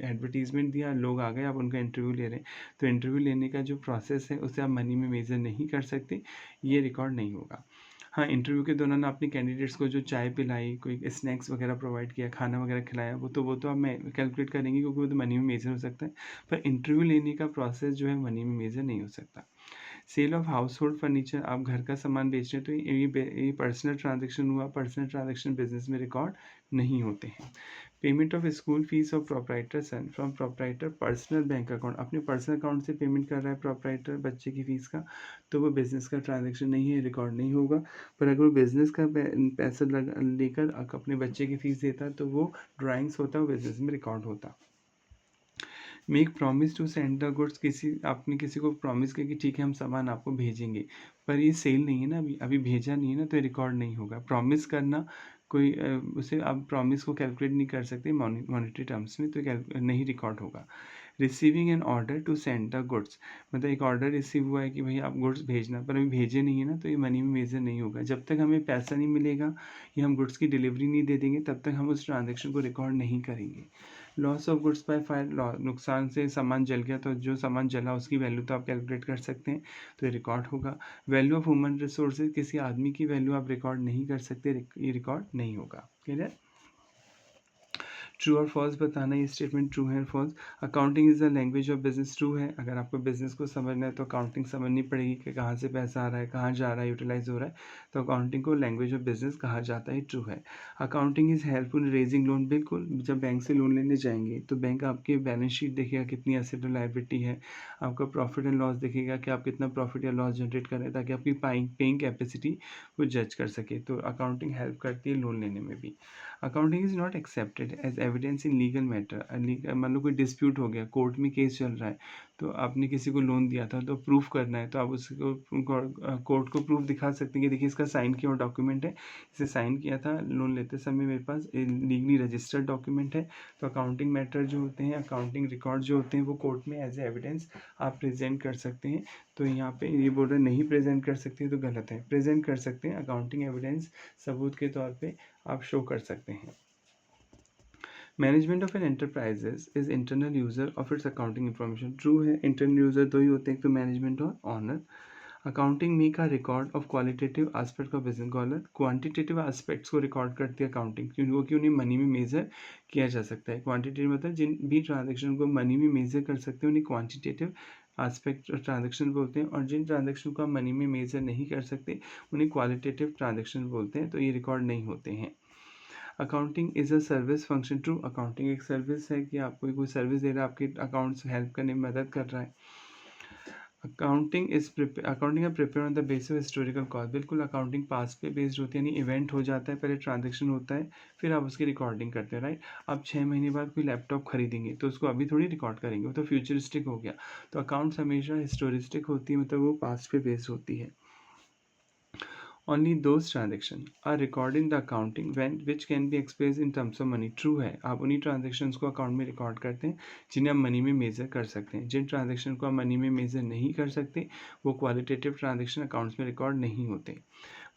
एडवर्टीजमेंट दिया, लोग आ गए, आप उनका इंटरव्यू ले रहे हैं, तो इंटरव्यू लेने का जो प्रोसेस है उसे आप मनी में मेजर नहीं कर सकते, ये रिकॉर्ड नहीं होगा। हाँ, इंटरव्यू के दौरान आपने कैंडिडेट्स को जो चाय पिलाई, कोई स्नैक्स वगैरह प्रोवाइड किया, खाना वगैरह खिलाया, वो तो आप कैलकुलेट करेंगे क्योंकि वो तो मनी में मेजर हो सकता है, पर इंटरव्यू लेने का प्रोसेस जो है मनी में मेजर नहीं हो सकता। Sale of household furniture, आप घर का सामान बेच रहे हैं तो ये पर्सनल ट्रांजेक्शन हुआ, पर्सनल ट्रांजेक्शन बिजनेस में रिकॉर्ड नहीं होते हैं। Payment of school fees of proprietor son from proprietor personal bank account, अपने पर्सनल अकाउंट से पेमेंट कर रहा है प्रोप्राइटर बच्चे की फीस का, तो वो बिजनेस का ट्रांजेक्शन नहीं है, रिकॉर्ड नहीं होगा। पर अगर वो बिजनेस का पैसा लेकर अपने बच्चे की फीस देता तो वो ड्राइंग्स होता, वो बिजनेस में रिकॉर्ड होता। Make promise to send the goods, आपने किसी को प्रॉमिस किया कि ठीक है हम सामान आपको भेजेंगे, पर ये सेल नहीं है ना, अभी अभी भेजा नहीं है ना, तो रिकॉर्ड नहीं होगा। प्रॉमिस करना, कोई उसे आप प्रॉमिस को कैलकुलेट नहीं कर सकते मॉनेटरी टर्म्स में, तो नहीं रिकॉर्ड होगा। Receiving an order to send the goods, मतलब एक ऑर्डर रिसीव हुआ है कि भाई आप गुड्स भेजना, पर अभी भेजे नहीं है ना, तो ये मनी में मेजर नहीं होगा। जब तक हमें पैसा नहीं मिलेगा या हम गुड्स की डिलीवरी नहीं दे देंगे तब तक हम उस ट्रांजेक्शन को रिकॉर्ड नहीं करेंगे। Loss of goods by fire, नुकसान से सामान जल गया, तो जो सामान जला उसकी वैल्यू तो आप कैलकुलेट कर सकते हैं, तो ये रिकॉर्ड होगा। वैल्यू ऑफ ह्यूमन रिसोर्सेज, किसी आदमी की वैल्यू आप रिकॉर्ड नहीं कर सकते, ये रिकॉर्ड नहीं होगा। क्लियर? ट्रू और फॉल्स बताना, ये स्टेटमेंट ट्रू है और false. Accounting is the language of business, true है। अगर आपको बिजनेस को समझना है तो अकाउंटिंग समझनी पड़ेगी कि कहाँ से पैसा आ रहा है, कहाँ जा रहा है, यूटिलाइज हो रहा है, तो अकाउंटिंग को लैंग्वेज ऑफ बिजनेस कहा जाता है, ट्रू है। Accounting is helpful raising loan, बिल्कुल। जब बैंक से लोन लेने जाएंगे तो बैंक आपके बैलेंस शीट देखेगा कितनी एसेट और लायबिलिटी है, आपका प्रॉफिट एंड लॉस देखेगा कि आप कितना प्रॉफिट या लॉस जनरेट कर रहे हैं, ताकि आपकी पेइंग कैपेसिटी को जज कर सके, तो अकाउंटिंग हेल्प करती है लोन लेने में भी। Accounting is not accepted as evidence in legal matter, मान लो कोई डिस्प्यूट हो गया, कोर्ट में केस चल रहा है, तो आपने किसी को लोन दिया था तो प्रूफ करना है, तो आप उसको कोर्ट को प्रूफ दिखा सकते हैं कि देखिए इसका साइन किया हुआ डॉक्यूमेंट है, इसे साइन किया था लोन लेते समय मेरे पास लीगली रजिस्टर्ड डॉक्यूमेंट है। तो अकाउंटिंग मैटर जो होते हैं, अकाउंटिंग रिकॉर्ड जो होते हैं, वो कोर्ट में एज ए एविडेंस आप प्रेजेंट कर सकते हैं। तो यहाँ पे ये बोल रहे नहीं प्रेजेंट कर सकते तो गलत है, प्रेजेंट कर सकते हैं, अकाउंटिंग एविडेंस सबूत के तौर पे आप शो कर सकते हैं। Management of an enterprises is internal user of its accounting information, true है। इंटरनल यूजर दो ही होते हैं, एक तो मैनेजमेंट और owner. Accounting make a record of qualitative aspect of business, गलत। क्वांटिटेटिव एस्पेक्ट्स को रिकॉर्ड करती है अकाउंटिंग, क्योंकि उन्हें मनी में मेजर किया जा सकता है। क्वांटिटेटिव मतलब जिन भी ट्रांजेक्शन को मनी में मेजर कर सकते हैं उन्हें क्वांटिटेटिव एस्पेक्ट ट्रांजेक्शन बोलते हैं, और जिन ट्रांजेक्शन को हम मनी में मेजर नहीं कर सकते उन्हें क्वालिटेटिव ट्रांजेक्शन बोलते हैं, तो ये रिकॉर्ड नहीं होते हैं। Accounting is a service function, true. Accounting एक सर्विस है कि आपको कोई सर्विस दे रहा है, आपके अकाउंट्स हेल्प करने में मदद कर रहा है। अकाउंटिंग है prepare on the basis of historical cause, बिल्कुल। अकाउंटिंग पास पे बेस्ड होती है, यानी इवेंट हो जाता है, पहले ट्रांजेक्शन होता है, फिर आप उसकी रिकॉर्डिंग करते हैं, राइट। आप 6 महीने बाद कोई लैपटॉप खरीदेंगे तो उसको अभी थोड़ी रिकॉर्ड करेंगे, वो तो फ्यूचरिस्टिक हो गया। तो अकाउंट्स हमेशा हिस्टोरिस्टिक होती है, मतलब वो पास्ट पे बेस्ड होती है। Only those transactions are recorded in the accounting when which can be expressed in terms of money, true है। आप उन्हीं ट्रांजेक्शन्स को अकाउंट में रिकॉर्ड करते हैं जिन्हें आप मनी में मेजर कर सकते हैं। जिन ट्रांजेक्शन को आप मनी में मेजर नहीं कर सकते वो क्वालिटेटिव ट्रांजेक्शन अकाउंट्स में रिकॉर्ड नहीं होते।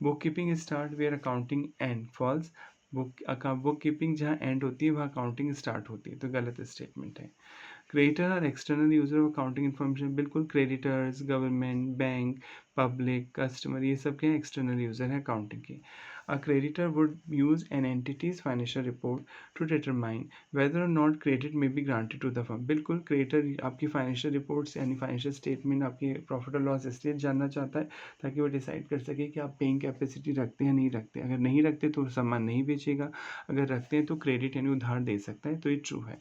Bookkeeping start where accounting end, false. Bookkeeping जहाँ एंड होती है वहाँ अकाउंटिंग स्टार्ट होती है, तो गलत स्टेटमेंट है। क्रेडिटर और external user of accounting information, बिल्कुल creditors, government, bank, public, customer, ये सब के एक्सटर्नल यूजर हैं अकाउंटिंग के। A creditor would use an entity's financial report to determine whether or not credit may be granted to the firm. बिल्कुल creditor आपकी financial reports यानी financial statement, आपकी profit और लॉस इसलिए जानना चाहता है ताकि वो डिसाइड कर सके कि आप पेइंग कैपेसिटी रखते हैं नहीं रखते। अगर नहीं रखते तो सामान नहीं बेचेगा, अगर रखते हैं तो क्रेडिट यानी उधार दे सकता है, तो ये ट्रू है।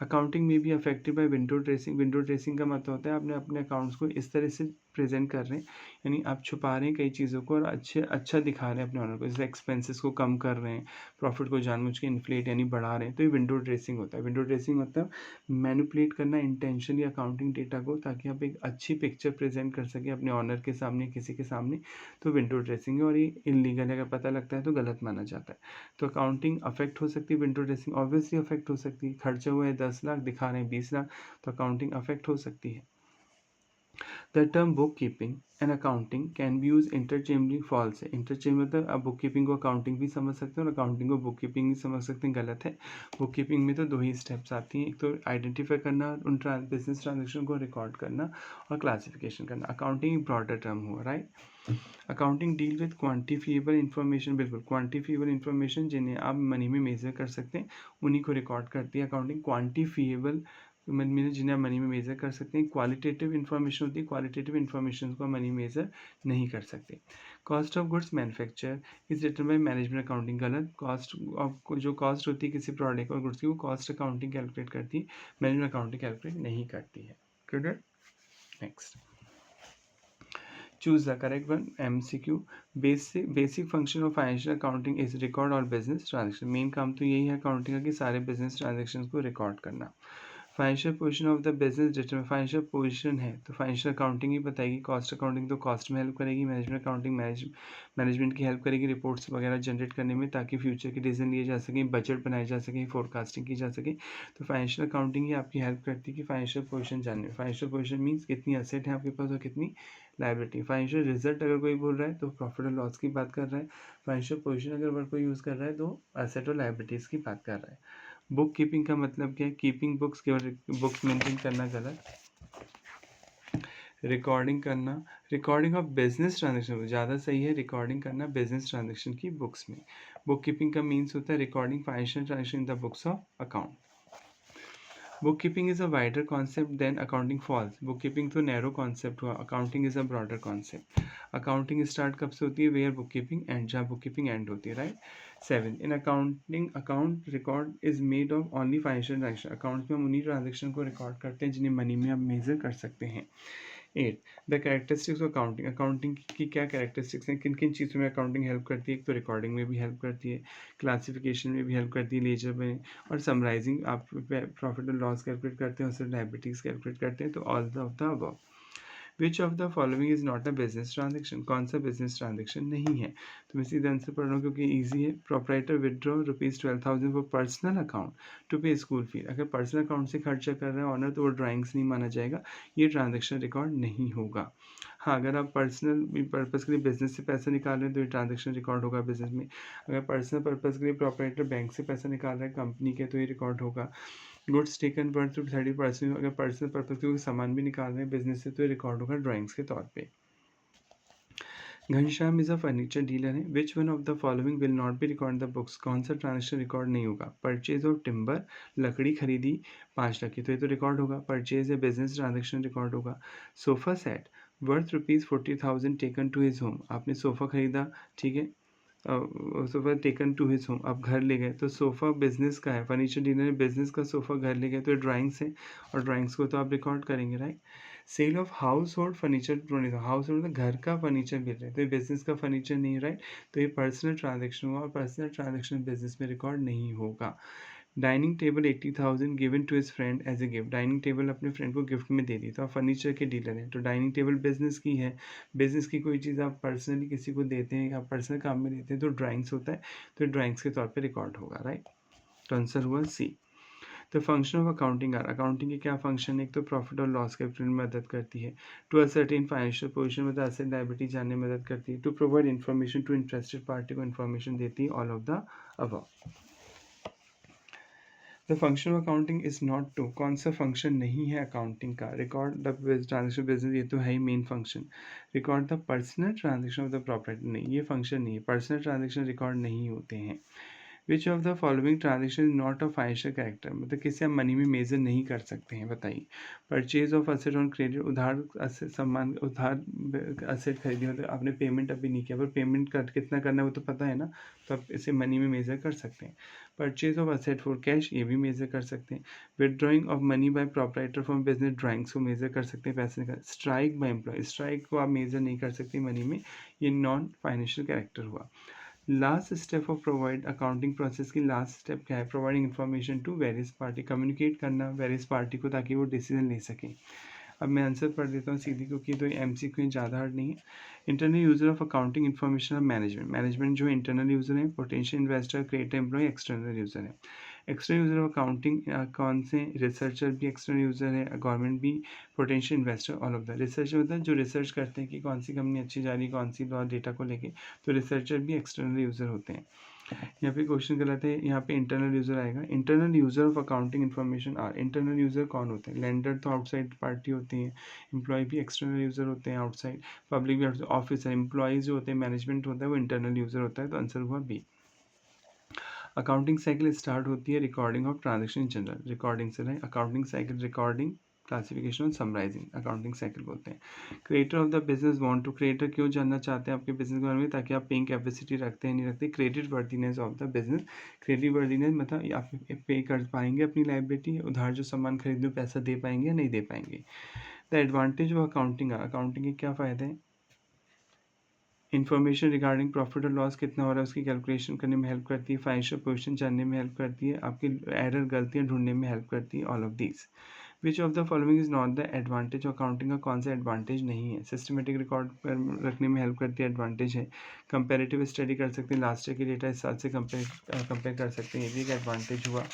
अकाउंटिंग में भी affected by window dressing. Window dressing का मतलब होता है आपने अपने अकाउंट्स को इस तरह से प्रेजेंट कर रहे हैं, यानी आप छुपा रहे हैं कई चीज़ों को और अच्छा दिखा रहे हैं अपने ऑनर को, जैसे एक्सपेंसेस को कम कर रहे हैं, प्रॉफिट को जानबूझ के इन्फ्लेट यानी बढ़ा रहे हैं, तो ये विंडो ड्रेसिंग होता है। विंडो ड्रेसिंग मतलब मैनिपुलेट करना इंटेंशनली अकाउंटिंग डेटा को, ताकि आप एक अच्छी पिक्चर प्रेजेंट कर सकें अपने ऑनर के सामने, किसी के सामने, तो विंडो ड्रेसिंग है और ये इलीगल है, अगर पता लगता है तो गलत माना जाता है। तो अकाउंटिंग अफेक्ट हो सकती है, विंडो ड्रेसिंग ऑब्वियसली अफेक्ट हो सकती है। खर्चा हुआ है 10 लाख, दिखा रहे हैं 20 लाख, तो अकाउंटिंग अफेक्ट हो सकती है। The term bookkeeping and accounting can be used interchangeably, false है। interchange मतलब आप bookkeeping को accounting भी समझ सकते हैं और accounting को bookkeeping भी समझ सकते हैं, गलत है। bookkeeping में तो दो ही steps आती हैं, एक तो identify करना, उन business transaction को record करना और classification करना। accounting एक broader term हुआ, right? Accounting deal with quantifiable information, बिल्कुल क्वान्टिफिएबल इन्फॉर्मेशन जिन्हें आप मनी में मेजर कर सकते हैं उन्हीं को रिकॉर्ड करती है अकाउंटिंग। क्वान्टिफिएबल मतलब जिन्हें आप मनी में मेजर कर सकते हैं। क्वालिटेटिव इन्फॉर्मेशन होती है, क्वालिटेटिव इन्फॉर्मेशन को मनी मेजर नहीं कर सकते। Cost of goods manufacture is written by management accounting, गलत। कॉस्ट ऑफ जो कॉस्ट होती है किसी प्रोडक्ट और गुड्स की, वो कॉस्ट अकाउंटिंग कैलकुलेट करती है, मैनेजमेंट अकाउंटिंग कैलकुलेट नहीं करती है। Clear? Next, choose the correct one. MCQ, basic function of financial accounting is record all business transaction। Main काम तो यही है अकाउंटिंग का कि सारे बिजनेस ट्रांजेक्शन को रिकॉर्ड करना। Financial position of the business determine, financial position है तो फाइनेंशियल अकाउंटिंग ही बताएगी। कॉस्ट अकाउंटिंग तो कॉस्ट में हेल्प करेगी, मैनेजमेंट अकाउंटिंग मैनेजमेंट की हेल्प करेगी रिपोर्ट्स वगैरह जनरेट करने में, ताकि फ्यूचर के डिसीजन लिए जा सकें, बजट बनाए जा सकें, फोरकास्टिंग की जा सके। तो फाइनेंशियल अकाउंटिंग ही आपकी हेल्प करती है कि फाइनेंशियल पोजीशन जानने में। फाइनेंशियल पोजीशन मीन्स कितनी असेट है आपके पास और कितनी लाइबिलिटी। फाइनेंशियल रिजल्ट अगर कोई बोल रहा है तो प्रॉफिट और लॉस की बात कर रहा है। फाइनेंशियल पोजीशन अगर वर्ड कोई यूज़ कर रहा है तो एसेट और लाइबिलिटीज़ की बात कर रहा है। बुक कीपिंग का मतलब क्या है? कीपिंग बुक्स, केवल बुक्स मेंटेन करना, गलत। रिकॉर्डिंग करना, रिकॉर्डिंग ऑफ बिजनेस ट्रांजेक्शन ज़्यादा सही है, रिकॉर्डिंग करना बिजनेस ट्रांजेक्शन की बुक्स में। बुक कीपिंग का मीन्स होता है recording financial transaction in the books of account. Bookkeeping is a wider concept than accounting falls। Bookkeeping तो नैरो कॉन्सेप्ट हुआ, accounting is a broader concept. Accounting start कब से होती है? वेयर बुककीपिंग एंड, जहाँ बुककीपिंग एंड होती है, right. 7, in accounting account record is made of only financial transaction. Accounts में हम उन्हीं ट्रांजेक्शन को रिकॉर्ड करते हैं जिन्हें मनी में आप मेजर कर सकते हैं। 8, the characteristics of accounting. Accounting की क्या कैरेक्टरिस्टिक्स हैं, किन किन चीज़ों में अकाउंटिंग हेल्प करती है? एक तो रिकॉर्डिंग में भी हेल्प करती है, क्लासिफिकेशन में भी हेल्प करती है, लेजर में, और समराइजिंग, आप प्रॉफिट और लॉस कैलकुलेट करते हैं और सिर्फ लायबिलिटीज़ कैलकुलेट करते हैं, तो all of the above. Which of the following is not a business transaction? कौन सा बिजनेस ट्रांजेक्शन नहीं है? तो मैं सीधे आंसर पढ़ रहा हूँ क्योंकि ईजी है। Proprietor withdraw ₹12,000 for personal account to pay school fee. अगर पर्सनल अकाउंट से खर्चा कर रहे हैं ऑनर तो वो ड्राइंग्स नहीं माना जाएगा, ये ट्रांजेक्शन रिकॉर्ड नहीं होगा। हाँ, अगर आप पर्सनल पर्पज़ के लिए बिजनेस से पैसा निकाल रहे हैं तो ये ट्रांजेक्शन रिकॉर्ड होगा बिजनेस में। अगर पर्सनल पर्पज़ के लिए प्रोपराइटर बैंक से पैसा निकाल रहा है कंपनी के, तो ये रिकॉर्ड होगा। गुड्स टेकन वर्थ 30%, अगर पर्सनल पर्पज के कोई सामान भी निकाल रहे हैं बिजनेस से तो ये रिकॉर्ड होगा ड्राइंग्स के तौर पे। Ghanshyam is a furniture dealer है। Which one of the following will not be record the books? कौन सा ट्रांजेक्शन रिकॉर्ड नहीं होगा? परचेज ऑफ टिम्बर, लकड़ी खरीदी 5 लाख की, तो ये तो रिकॉर्ड होगा। परचेज या बिजनेस ट्रांजेक्शन रिकॉर्ड होगा। Sofa set worth ₹40,000 taken to his home, आपने सोफ़ा खरीदा, ठीक है, sofa taken to his home, आप घर ले गए, तो सोफ़ा बिजनेस का है, फर्नीचर डीलर ने बिजनेस का सोफ़ा घर ले गए, तो ड्राइंग्स है और ड्राइंग्स को तो आप रिकॉर्ड करेंगे, right. Sale of household furniture, household मतलब घर का फर्नीचर मिल रहा है, तो ये बिजनेस का फर्नीचर नहीं है, राइट। तो ये पर्सनल ट्रांजेक्शन हुआ और पर्सनल ट्रांजेक्शन बिजनेस में रिकॉर्ड नहीं होगा। Dining table 80,000 given to his friend as a gift. Dining table अपने फ्रेंड को गिफ्ट में दे दी, तो आप फर्नीचर के डीलर हैं, तो डाइनिंग टेबल बिजनेस की है। बिजनेस की कोई चीज़ आप पर्सनली किसी को देते हैं या पर्सनल काम में देते हैं तो ड्राइंग्स होता है, तो ड्राइंग्स के तौर पे रिकॉर्ड होगा, राइट। तो आंसर हुआ सी। तो function of accounting are, accounting के क्या फंक्शन है? एक तो प्रॉफिट और लॉस कैपिटल में मदद करती है, टू असर्टेन फाइनेंशियल पोजीशन मतलब एसेट लायबिलिटी जानने में मदद करती है, to provide information to interested party को इन्फॉर्मेशन देती है, all of the above. The function of accounting is not to, कौन सा फंक्शन नहीं है अकाउंटिंग का? रिकॉर्ड द ट्रांजेक्शन बिजनेस, ये तो है ही main function. Record the personal transaction of the property, नहीं ये फंक्शन नहीं है, पर्सनल ट्रांजेक्शन रिकॉर्ड नहीं होते हैं। विच of the following transaction is not a financial character, मतलब किसी आप मनी में मेजर नहीं कर सकते हैं, बताइए। Purchase of asset on credit, उधार सामान उधार असेट खरीदी, मतलब आपने पेमेंट अभी नहीं किया, पर पेमेंट कर कितना करना है वो तो पता है ना, तो आप इसे मनी में मेजर कर सकते हैं। Purchase of asset for cash, ये भी मेजर कर सकते हैं। Withdrawing of money by proprietor from business, drawings को मेजर कर सकते हैं, पैसे का। स्ट्राइक बाय एम्प्लॉय, स्ट्राइक को आप मेजर नहीं कर सकते मनी में, ये नॉन फाइनेंशियल कैरेक्टर हुआ। Last step of provide, accounting process की लास्ट स्टेप क्या है? Providing information to various party, communicate करना वेरियस पार्टी को ताकि वो डिसीजन ले सकें। अब मैं आंसर पढ़ देता हूँ सीधी, क्योंकि तो MCQ ज़्यादा हार्ड नहीं है। Internal user of accounting information of management, management जो इंटरनल यूजर है, potential investor, creative employ, external user है। एक्सटर्नल यूजर ऑफ अकाउंटिंग कौन से? रिसर्चर भी एक्सटर्नल यूजर है, गवर्नमेंट भी, potential investor, all of the. Researcher मतलब जो रिसर्च करते हैं कि कौन सी कंपनी अच्छी जा रही है, कौन सी डेटा को लेके, तो रिसर्चर भी एक्सटर्नल यूजर होते हैं। यहाँ पे क्वेश्चन गलत है, यहाँ पे इंटरनल यूजर आएगा। Internal user of accounting information are, internal user कौन होते हैं? लेंडर तो आउटसाइड पार्टी होती है, एम्प्लॉय भी एक्सटर्नल यूजर होते हैं आउटसाइड, पब्लिक भी आउटसाइड, ऑफिसर एम्प्लॉयज जो होते हैं, मैनेजमेंट होता है, वो इंटरनल यूजर होता है, तो आंसर हुआ बी। अकाउंटिंग साइकिल स्टार्ट होती है recording of transaction general, recording से, अकाउंटिंग साइकिल रिकॉर्डिंग, क्लासिफिकेशन और समराइजिंग, अकाउंटिंग साइकिल बोलते हैं। Creator of the business want to, creator क्यों जानना चाहते हैं आपके बिजनेस के बारे में? ताकि आप पेइंग कैपेसिटी रखते हैं नहीं रखते। Credit worthiness of the business, credit worthiness मतलब आप पे कर पाएंगे अपनी लाइबिलिटी, उधार जो सामान खरीद लो पैसा दे पाएंगे या नहीं दे पाएंगे। The advantage of accounting, accounting के क्या फ़ायदे हैं? इन्फॉर्मेशन रिगार्डिंग प्रॉफिट और लॉस कितना हो रहा है उसकी कैलकुलेशन करने में हेल्प करती है, फाइनेंशियल पोजीशन जानने में हेल्प करती है, आपकी एरर गलतियां ढूंढने में हेल्प करती है, all of these. Which of the following is not the advantage, accounting का कौन सा एडवांटेज नहीं है? सिस्टमेटिक रिकॉर्ड रखने में हेल्प करती है, एडवांटेज है। कंपेरेटिव स्टडी कर सकते हैं, लास्ट ईयर के डेटा इस साल से कंपेयर कर सकते हैं, ये भी एक एडवांटेज हुआ।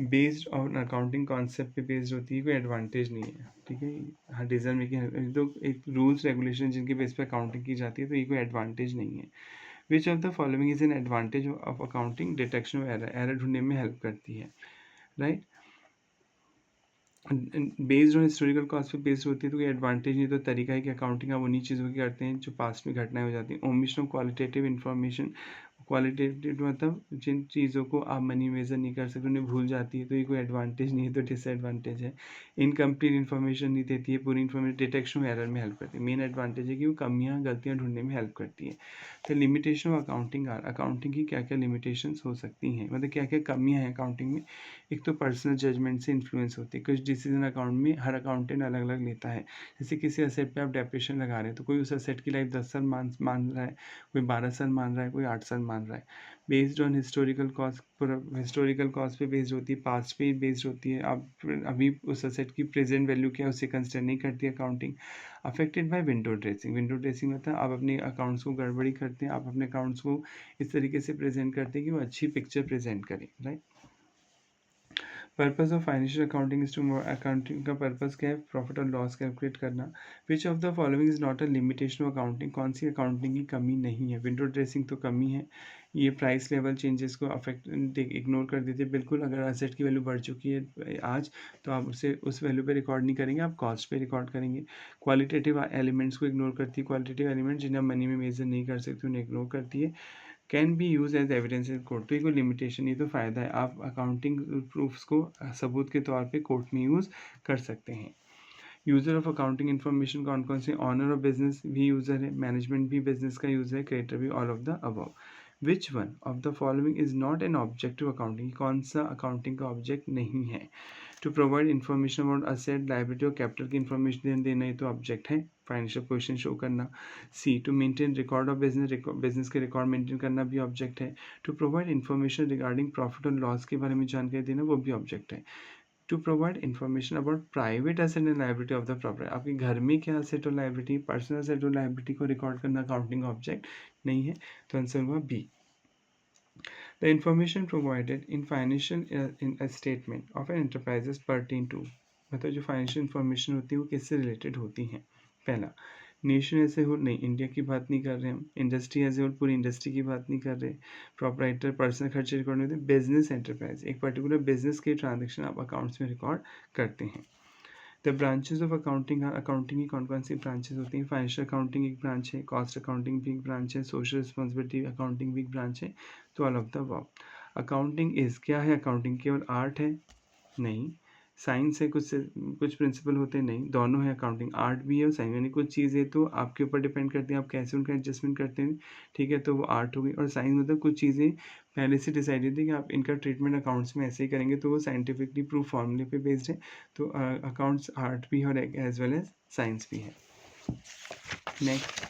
बेस्ड ऑन अकाउंटिंग कॉन्सेप्ट पे बेस्ड होती है, कोई एडवांटेज नहीं है, ठीक है। हाँ, डिसीजन मेकिंग तो एक रूल्स रेगुलेशन जिनके बेस पे अकाउंटिंग की जाती है, तो ये कोई एडवांटेज नहीं है। Which of the following is an advantage of accounting? Detection of error, error ढूंढने में हेल्प करती है, right. Based on historical cost पे बेस्ड होती है, तो कोई एडवांटेज नहीं, तो तरीका है कि अकाउंटिंग आप उन्हीं चीज़ों की करते हैं जो पास्ट में घटनाएं हो जाती हैं। Omission of qualitative information, qualitative मतलब जिन चीज़ों को आप मनी मेजर नहीं कर सकते उन्हें भूल जाती है, तो ये कोई एडवांटेज नहीं है, तो डिसएडवांटेज है। इनकम्प्लीट इन्फॉर्मेशन नहीं देती है, पूरी इन्फॉर्मेशन डिटेक्शन एरर में हेल्प करती है। मेन एडवांटेज है कि वो कमियाँ गलतियाँ ढूंढने में हेल्प करती है। तो limitation of accounting are, accounting की क्या क्या लिमिटेशंस हो सकती हैं, मतलब क्या क्या कमियाँ हैं अकाउंटिंग में? एक तो पर्सनल जजमेंट से इन्फ्लुएंस होती है, कुछ डिसीजन अकाउंट में हर अकाउंटेंट अलग अलग लेता है। जैसे किसी असेट पे आप डेप्रिसिएशन लगा रहे हैं, तो कोई उस असेट की लाइफ 10 साल मान रहा है, कोई 12 साल मान रहा है, कोई 8 साल मान रहा है। Based on historical cost, historical cost पे बेस्ड होती है, पास्ट पे बेस्ड होती है, आप अभी उस असेट की प्रेजेंट वैल्यू क्या है उसे कंसिडर नहीं करती accounting. Affected by window dressing, window dressing मतलब आप अपने अकाउंट्स को गड़बड़ी करते हैं, आप अपने अकाउंट्स को इस तरीके से प्रेजेंट करते हैं कि वो अच्छी पिक्चर प्रेजेंट करें, right. Purpose of financial accounting is to, accounting का पर्पस क्या है? प्रॉफिट और लॉस कैलकुलेट करना। Which of the following is not a limitation of accounting, कौन सी अकाउंटिंग की कमी नहीं है? विंडो ड्रेसिंग तो कमी है, ये प्राइस लेवल चेंजेस को अफेक्ट इग्नोर कर देते बिल्कुल। अगर असेट की वैल्यू बढ़ चुकी है आज, तो आप उसे उस वैल्यू पे रिकॉर्ड नहीं करेंगे, आप कॉस्ट पे रिकॉर्ड करेंगे। क्वालिटेटिव एलिमेंट्स को इग्नोर करती है, क्वालिटेटिव एलिमेंट जिन्हें आप मनी में मेजर नहीं कर सकते उन्हें इग्नोर करती है। Can be use as evidence in court, तो ये कोई लिमिटेशन, ये तो फ़ायदा है, आप अकाउंटिंग प्रूफ्स को सबूत के तौर पे कोर्ट में यूज़ कर सकते हैं। यूज़र ऑफ अकाउंटिंग इन्फॉर्मेशन कौन कौन से? ऑनर ऑफ बिजनेस भी यूज़र है, मैनेजमेंट भी बिजनेस का यूज़र है, क्रिएटर भी, all of the above. Which one of the following is not an objective accounting, कौन सा अकाउंटिंग का ऑब्जेक्ट नहीं है? To provide information about asset, liability और कैपिटल की इन्फॉर्मेशन देना, ये तो ऑब्जेक्ट है, फाइनेंशियल पोजीशन शो करना। C, to maintain record of business, business के रिकॉर्ड मेंटेन करना भी ऑब्जेक्ट है। To provide information regarding profit और लॉस के बारे में जानकारी देना, वो भी ऑब्जेक्ट है। To provide information about private asset and liability of the property, आपके घर में क्या एसेट और लाइबिलिटी, पर्सनल एसेट और लाइबिलिटी को रिकॉर्ड करना अकाउंटिंग ऑब्जेक्ट नहीं है, तो आंसर हुआ B. The information provided in financial in a statement of an enterprises pertain to, मतलब जो फाइनेंशियल इंफॉर्मेशन होती है वो किससे रिलेटेड होती हैं? पहला, नेशन एज ए होल नहीं, इंडिया की बात नहीं कर रहे हम। इंडस्ट्री एज ए होल, पूरी इंडस्ट्री की बात नहीं कर रहे। प्रोपराइटर पर्सनल खर्चे रिकॉर्ड नहीं होते। बिजनेस एंटरप्राइज, एक पर्टिकुलर बिजनेस के ट्रांजेक्शन आप अकाउंट्स में रिकॉर्ड करते हैं। The branches of accounting, accounting की कौन कौन सी ब्रांचेज होती हैं? फाइनेंशियल अकाउंटिंग एक ब्रांच है, कॉस्ट अकाउंटिंग भी एक ब्रांच है, सोशल रिस्पॉन्सिबिलिटी अकाउंटिंग भी एक ब्रांच है। तो all of the above. Accounting is क्या है? अकाउंटिंग केवल आर्ट है? नहीं। साइंस है, कुछ प्रिंसिपल होते हैं? नहीं, दोनों है। अकाउंटिंग आर्ट भी है और साइंस, यानी कुछ चीज़ें तो आपके ऊपर डिपेंड करती हैं, आप कैसे उनका एडजस्टमेंट करते हैं, ठीक है, तो वो आर्ट हो गई। और साइंस मतलब कुछ चीज़ें पहले से डिसाइड होती है कि आप इनका ट्रीटमेंट अकाउंट्स में ऐसे ही करेंगे, तो वो साइंटिफिकली प्रूव फॉर्मूले पे बेस्ड है। तो अकाउंट्स आर्ट भी है और एज वेल एज साइंस भी है। Next,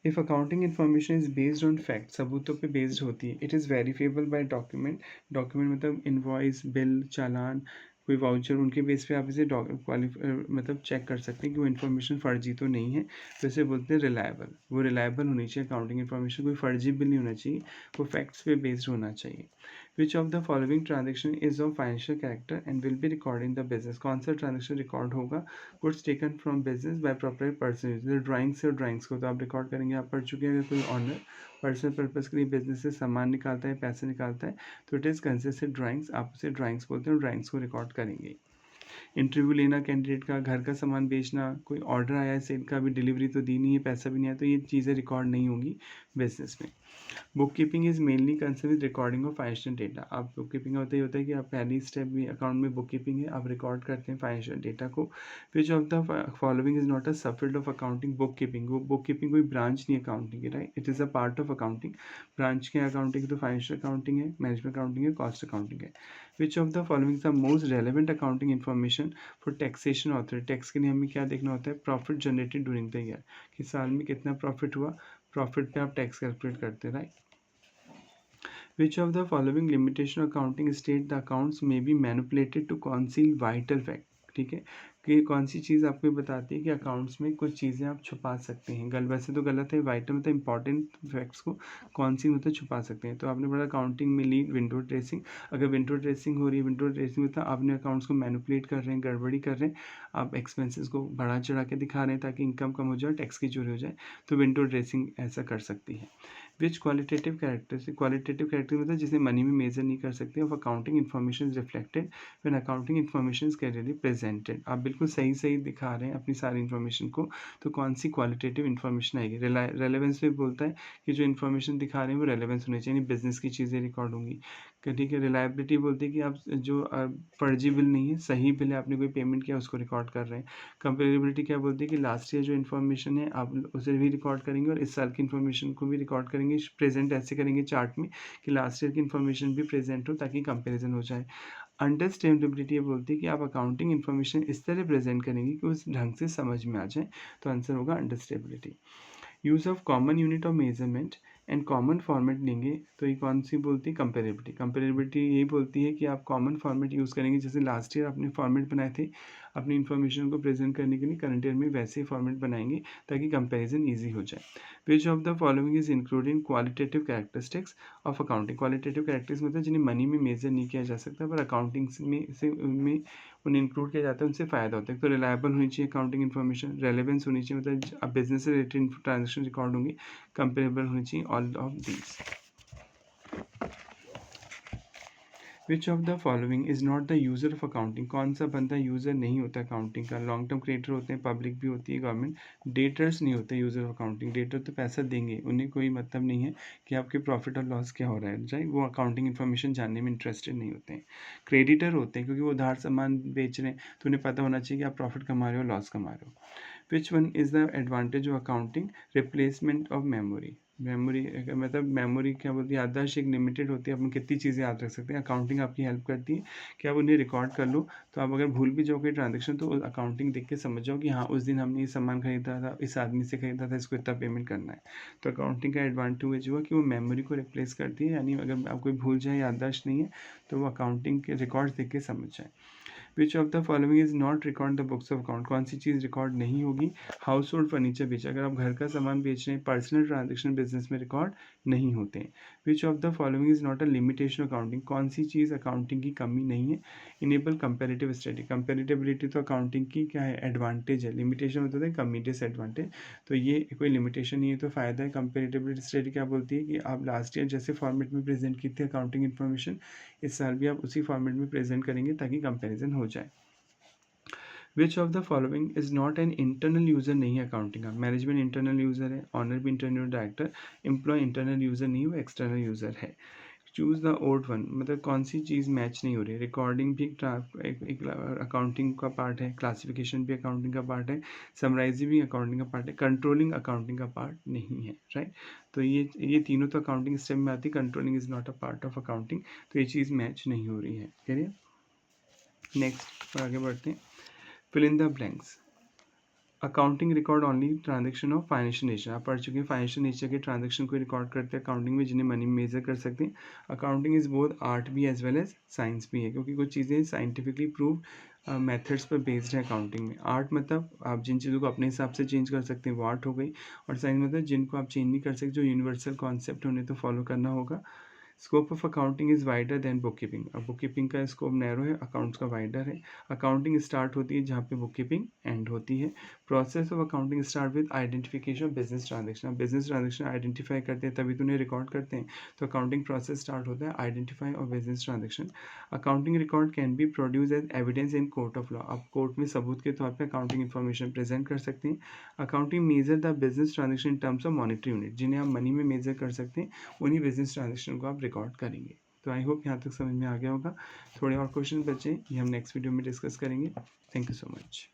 if accounting information is based on fact, सबूतों पे बेस्ड होती है, it is verifiable by document. Document मतलब इनवॉइस, बिल, चालान, कोई वाउचर, उनके बेस पे आप इसे मतलब चेक कर सकते हैं कि वो इन्फॉर्मेशन फर्जी तो नहीं है, तो इसे बोलते हैं रिलायबल। वो रिलायबल होनी चाहिए अकाउंटिंग इन्फॉर्मेशन, कोई फर्जी बिल नहीं होना चाहिए, वो फैक्ट्स पे बेस्ड होना चाहिए। विच of the following transaction is of financial character and will be record in the business, कौन सा ट्रांजेक्शन रिकॉर्ड होगा? Goods taken from business by proper person, जैसे ड्राइंग्स और ड्राइंग्स को तो आप रिकॉर्ड करेंगे, आप पढ़ चुके हैं। अगर कोई ऑनर पर्सनल पर्पज़ के लिए बिजनेस से सामान निकालता है, पैसे निकालता है, तो इट इज़ कंसिस्टेड ड्राइंग्स, आप उसे ड्राइंग्स बोलते हैं, ड्राइंग्स को रिकॉर्ड करेंगे। इंटरव्यू लेना कैंडिडेट का, घर का सामान बेचना, कोई ऑर्डर आया है सेल का, अभी डिलीवरी तो दी नहीं है, पैसा भी नहीं आया, तो ये चीज़ें रिकॉर्ड नहीं होंगी बिजनेस में। Book keeping is mainly concern with recording of financial data. आप बुक कीपिंग होता है कि आप पहली स्टेप भी अकाउंट में बुक कीपिंग है, आप रिकॉर्ड करते हैं फाइनेंशियल डेटा को। Which of the following is not a subfield of accounting? Book keeping, वो बुक कीपिंग कोई ब्रांच नहीं है अकाउंटिंग की, right, it is a part of accounting. Branch के अकाउंटिंग तो फाइनेंशियल अकाउंटिंग है, मैनेजमेंट अकाउंटिंग है, कॉस्ट अकाउंटिंग है। Which of the following the most relevant accounting information for taxation authority? Tax के लिए हमें क्या देखना होता है? Profit generated during the year, कि साल में कितना प्रॉफिट हुआ, प्रॉफिट पे आप टैक्स कैलकुलेट करते हैं, right. Which of the following limitation of accounting state the accounts may be manipulated to conceal vital fact? ठीक है, कि कौन सी चीज़ आपको बताती है कि अकाउंट्स में कुछ चीज़ें आप छुपा सकते हैं। वैसे तो गलत है, वाइटल मतलब इंपॉर्टेंट फैक्ट्स को कौन सी मतलब छुपा सकते हैं। तो आपने पढ़ा अकाउंटिंग में लीड विंडो ड्रेसिंग, अगर विंडो ड्रेसिंग हो रही है, विंडो ड्रेसिंग मतलब आपने अकाउंट्स को मैनिपुलेट कर रहे हैं, गड़बड़ी कर रहे हैं, आप एक्सपेंसेस को बढ़ा चढ़ा के दिखा रहे हैं ताकि इनकम कम हो जाए, टैक्स की चोरी हो जाए, तो विंडो ड्रेसिंग ऐसा कर सकती है। विच क्वालिटेटिव कैरेक्टर मतलब जिसे मनी में मेजर नहीं कर सकते, of accounting information is reflected when accounting information is clearly presented. आप बिल्कुल सही सही दिखा रहे हैं अपनी सारी इन्फॉर्मेशन को, तो कौन सी क्वालिटेटिव इन्फॉर्मेशन आएगी? रेलेवेंस पे बोलता है कि जो इन्फॉर्मेशन दिखा रहे हैं वो रेलेवेंस होनी चाहिए, बिजनेस की चीज़ें रिकॉर्ड होंगी। ठीक है, रिलायबिलिटी बोलती है कि आप जो फर्जी बिल नहीं है, सही बिल है, आपने कोई पेमेंट किया उसको रिकॉर्ड कर रहे हैं। कंपेरेबिलिटी क्या बोलती है कि लास्ट ईयर जो इन्फॉर्मेशन है आप उसे भी रिकॉर्ड करेंगे और इस साल की इन्फॉर्मेशन को भी रिकॉर्ड करेंगे, प्रेजेंट ऐसे करेंगे चार्ट में कि लास्ट ईयर की इन्फॉर्मेशन भी प्रेजेंट हो ताकि कंपैरिजन हो जाए। अंडरस्टैंडेबिलिटी ये बोलती है कि आप अकाउंटिंग इन्फॉर्मेशन इस तरह प्रेजेंट करेंगे कि उस ढंग से समझ में आ जाए, तो आंसर होगा understandability. Use of common unit of measurement and common format लेंगे, तो ये कौन सी बोलती है? कंपेरेबिलिटी। कंपेरेबिलिटी यही बोलती है कि आप कॉमन फॉर्मेट यूज़ करेंगे, जैसे लास्ट ईयर आपने फॉर्मेट बनाए थे अपनी इन्फॉर्मेशन को प्रेजेंट करने के लिए, करंट ईयर में वैसे ही फॉर्मेट बनाएंगे ताकि कंपैरिजन ईजी हो जाए। Which of the following is including qualitative characteristics of accounting? Qualitative characteristics मतलब जिन्हें मनी में मेजर नहीं किया जा सकता पर अकाउंटिंग में उन्हें इंक्लूड किया जाता है, उनसे फ़ायदा होता है। तो रिलायबल होनी चाहिए अकाउंटिंग इन्फॉर्मेशन, रेलेवेंस होनी चाहिए मतलब अब बिजनेस से रिलेटेड ट्रांजेक्शन रिकॉर्ड होंगे, कंपेरेबल होनी चाहिए, all of these. Which of the following is not the user of accounting? कौन सा बंदा यूज़र नहीं होता अकाउंटिंग का? लॉन्ग टर्म क्रिएटर होते हैं, पब्लिक भी होती है, गवर्नमेंट। डेटर्स नहीं होते यूज़र ऑफ अकाउंटिंग, डेटर तो पैसा देंगे, उन्हें कोई मतलब नहीं है कि आपके प्रॉफिट और लॉस क्या हो रहा है, राइट, वो अकाउंटिंग इन्फॉर्मेशन जानने में इंटरेस्टेड नहीं होते हैं। क्रेडिटर होते हैं क्योंकि वो उधार सामान बेच रहे हैं, तो उन्हें पता होना चाहिए कि आप प्रॉफिट कमा रहे हो, लॉस कमा रहे हो। Which one is the advantage of accounting? Replacement of memory. Memory मतलब मेमोरी क्या बोलती है? याददाश्त एक लिमिटेड होती है, अपन कितनी चीज़ें याद रख सकते हैं। अकाउंटिंग आपकी हेल्प करती है कि आप उन्हें रिकॉर्ड कर लो, तो आप अगर भूल भी जाओगे ट्रांजेक्शन तो अकाउंटिंग देख के समझ जाओ कि हाँ उस दिन हमने ये सामान खरीदा था, इस आदमी से खरीदा था, इसको इतना पेमेंट करना है। तो अकाउंटिंग का एडवांटेज हुआ कि वो मेमोरी को रिप्लेस करती है, यानी अगर आप कोई भूल जाए, याददाश्त नहीं है, तो वो अकाउंटिंग के रिकॉर्ड्स देख के समझ जाए। Which of the following is not record the books of account, कौन सी चीज़ रिकॉर्ड नहीं होगी? हाउस होल्ड फर्नीचर बेच, अगर आप घर का सामान बेच रहे हैं, पर्सनल ट्रांजेक्शन बिजनेस में रिकॉर्ड नहीं होते हैं। विच of the following is not a limitation accounting, कौन सी चीज़ अकाउंटिंग की कमी नहीं है? इनेबल कंपेरेटिव स्टडी, कंपेरेटिबिलिटी तो अकाउंटिंग की क्या है? एडवांटेज है। लिमिटेशन होता है कमी, डिसएडवांटेज, तो ये कोई लिमिटेशन नहीं है, तो फ़ायदा है। कंपेरेटिबिलिटी स्टडी क्या बोलती है कि आप लास्ट ईयर जैसे फॉर्मेट में प्रेजेंट की थी अकाउंटिंग इन्फॉर्मेशन, इस साल भी आप उसी फॉर्मेट में प्रेजेंट करेंगे ताकि कंपैरिजन हो जाए। Which of the following is not an internal user नहीं है अकाउंटिंग का? मैनेजमेंट इंटरनल यूजर है, ऑनर भी internal, director employ internal user नहीं, वो एक्सटर्नल यूजर है। चूज द ओड वन, मतलब कौन सी चीज़ मैच नहीं हो रही है? रिकॉर्डिंग भी एक अकाउंटिंग का पार्ट है, क्लासिफिकेशन भी अकाउंटिंग का पार्ट है, समराइजिंग भी अकाउंटिंग का पार्ट है, कंट्रोलिंग अकाउंटिंग का पार्ट नहीं है, राइट? तो ये तीनों तो अकाउंटिंग स्टेप में आती है, controlling is not a part of accounting, तो ये चीज़ मैच नहीं हो रही है। क्लियर? नेक्स्ट आगे बढ़ते हैं। Fill in the blanks. Accounting record only transaction of financial nature, आप पढ़ चुके हैं फाइनेंशियल नेचर के ट्रांजेक्शन को रिकॉर्ड करते हैं अकाउंटिंग में, जिन्हें मनी मेजर कर सकते हैं। अकाउंटिंग इज बोथ आर्ट भी एज वेल एज साइंस भी है, क्योंकि कुछ चीज़ें साइंटिफिकली प्रूव मेथड्स पर बेस्ड है अकाउंटिंग में। आर्ट मतलब आप जिन चीज़ों को अपने हिसाब से चेंज कर सकते हैं वो आर्ट हो गई, और साइंस मतलब जिनको आप चेंज नहीं कर सकते, जो यूनिवर्सल कॉन्सेप्ट उन्हें तो फॉलो करना होगा। Scope of accounting is wider than book keeping, अब बुक कीपिंग का स्कोप नैरो है, अकाउंट्स का वाइडर है। अकाउंटिंग स्टार्ट होती है जहाँ पे बुक कीपिंग एंड होती है। Process of accounting start with identification of business transaction, अब बिजनेस ट्रांजेक्शन आइडेंटिफाई करते हैं तभी तो उन्हें रिकॉर्ड करते हैं, तो अकाउंटिंग प्रोसेस स्टार्ट होता है identify of business transaction. Accounting record can be produce as evidence in court of law, आप कोर्ट में सबूत के तौर पर अकाउंटिंग इन्फॉर्मेशन प्रेजेंट कर सकते हैं। Accounting measure the business transaction in terms of monetary unit, जिन्हें आप मनी में मेजर कर सकते हैं, उन्हीं बिजनेस ट्रांजेक्शन को आप रिकॉर्ड करेंगे। तो आई होप यहाँ तक समझ में आ गया होगा। थोड़े और क्वेश्चन बचे, ये हम नेक्स्ट वीडियो में डिस्कस करेंगे। Thank you so much.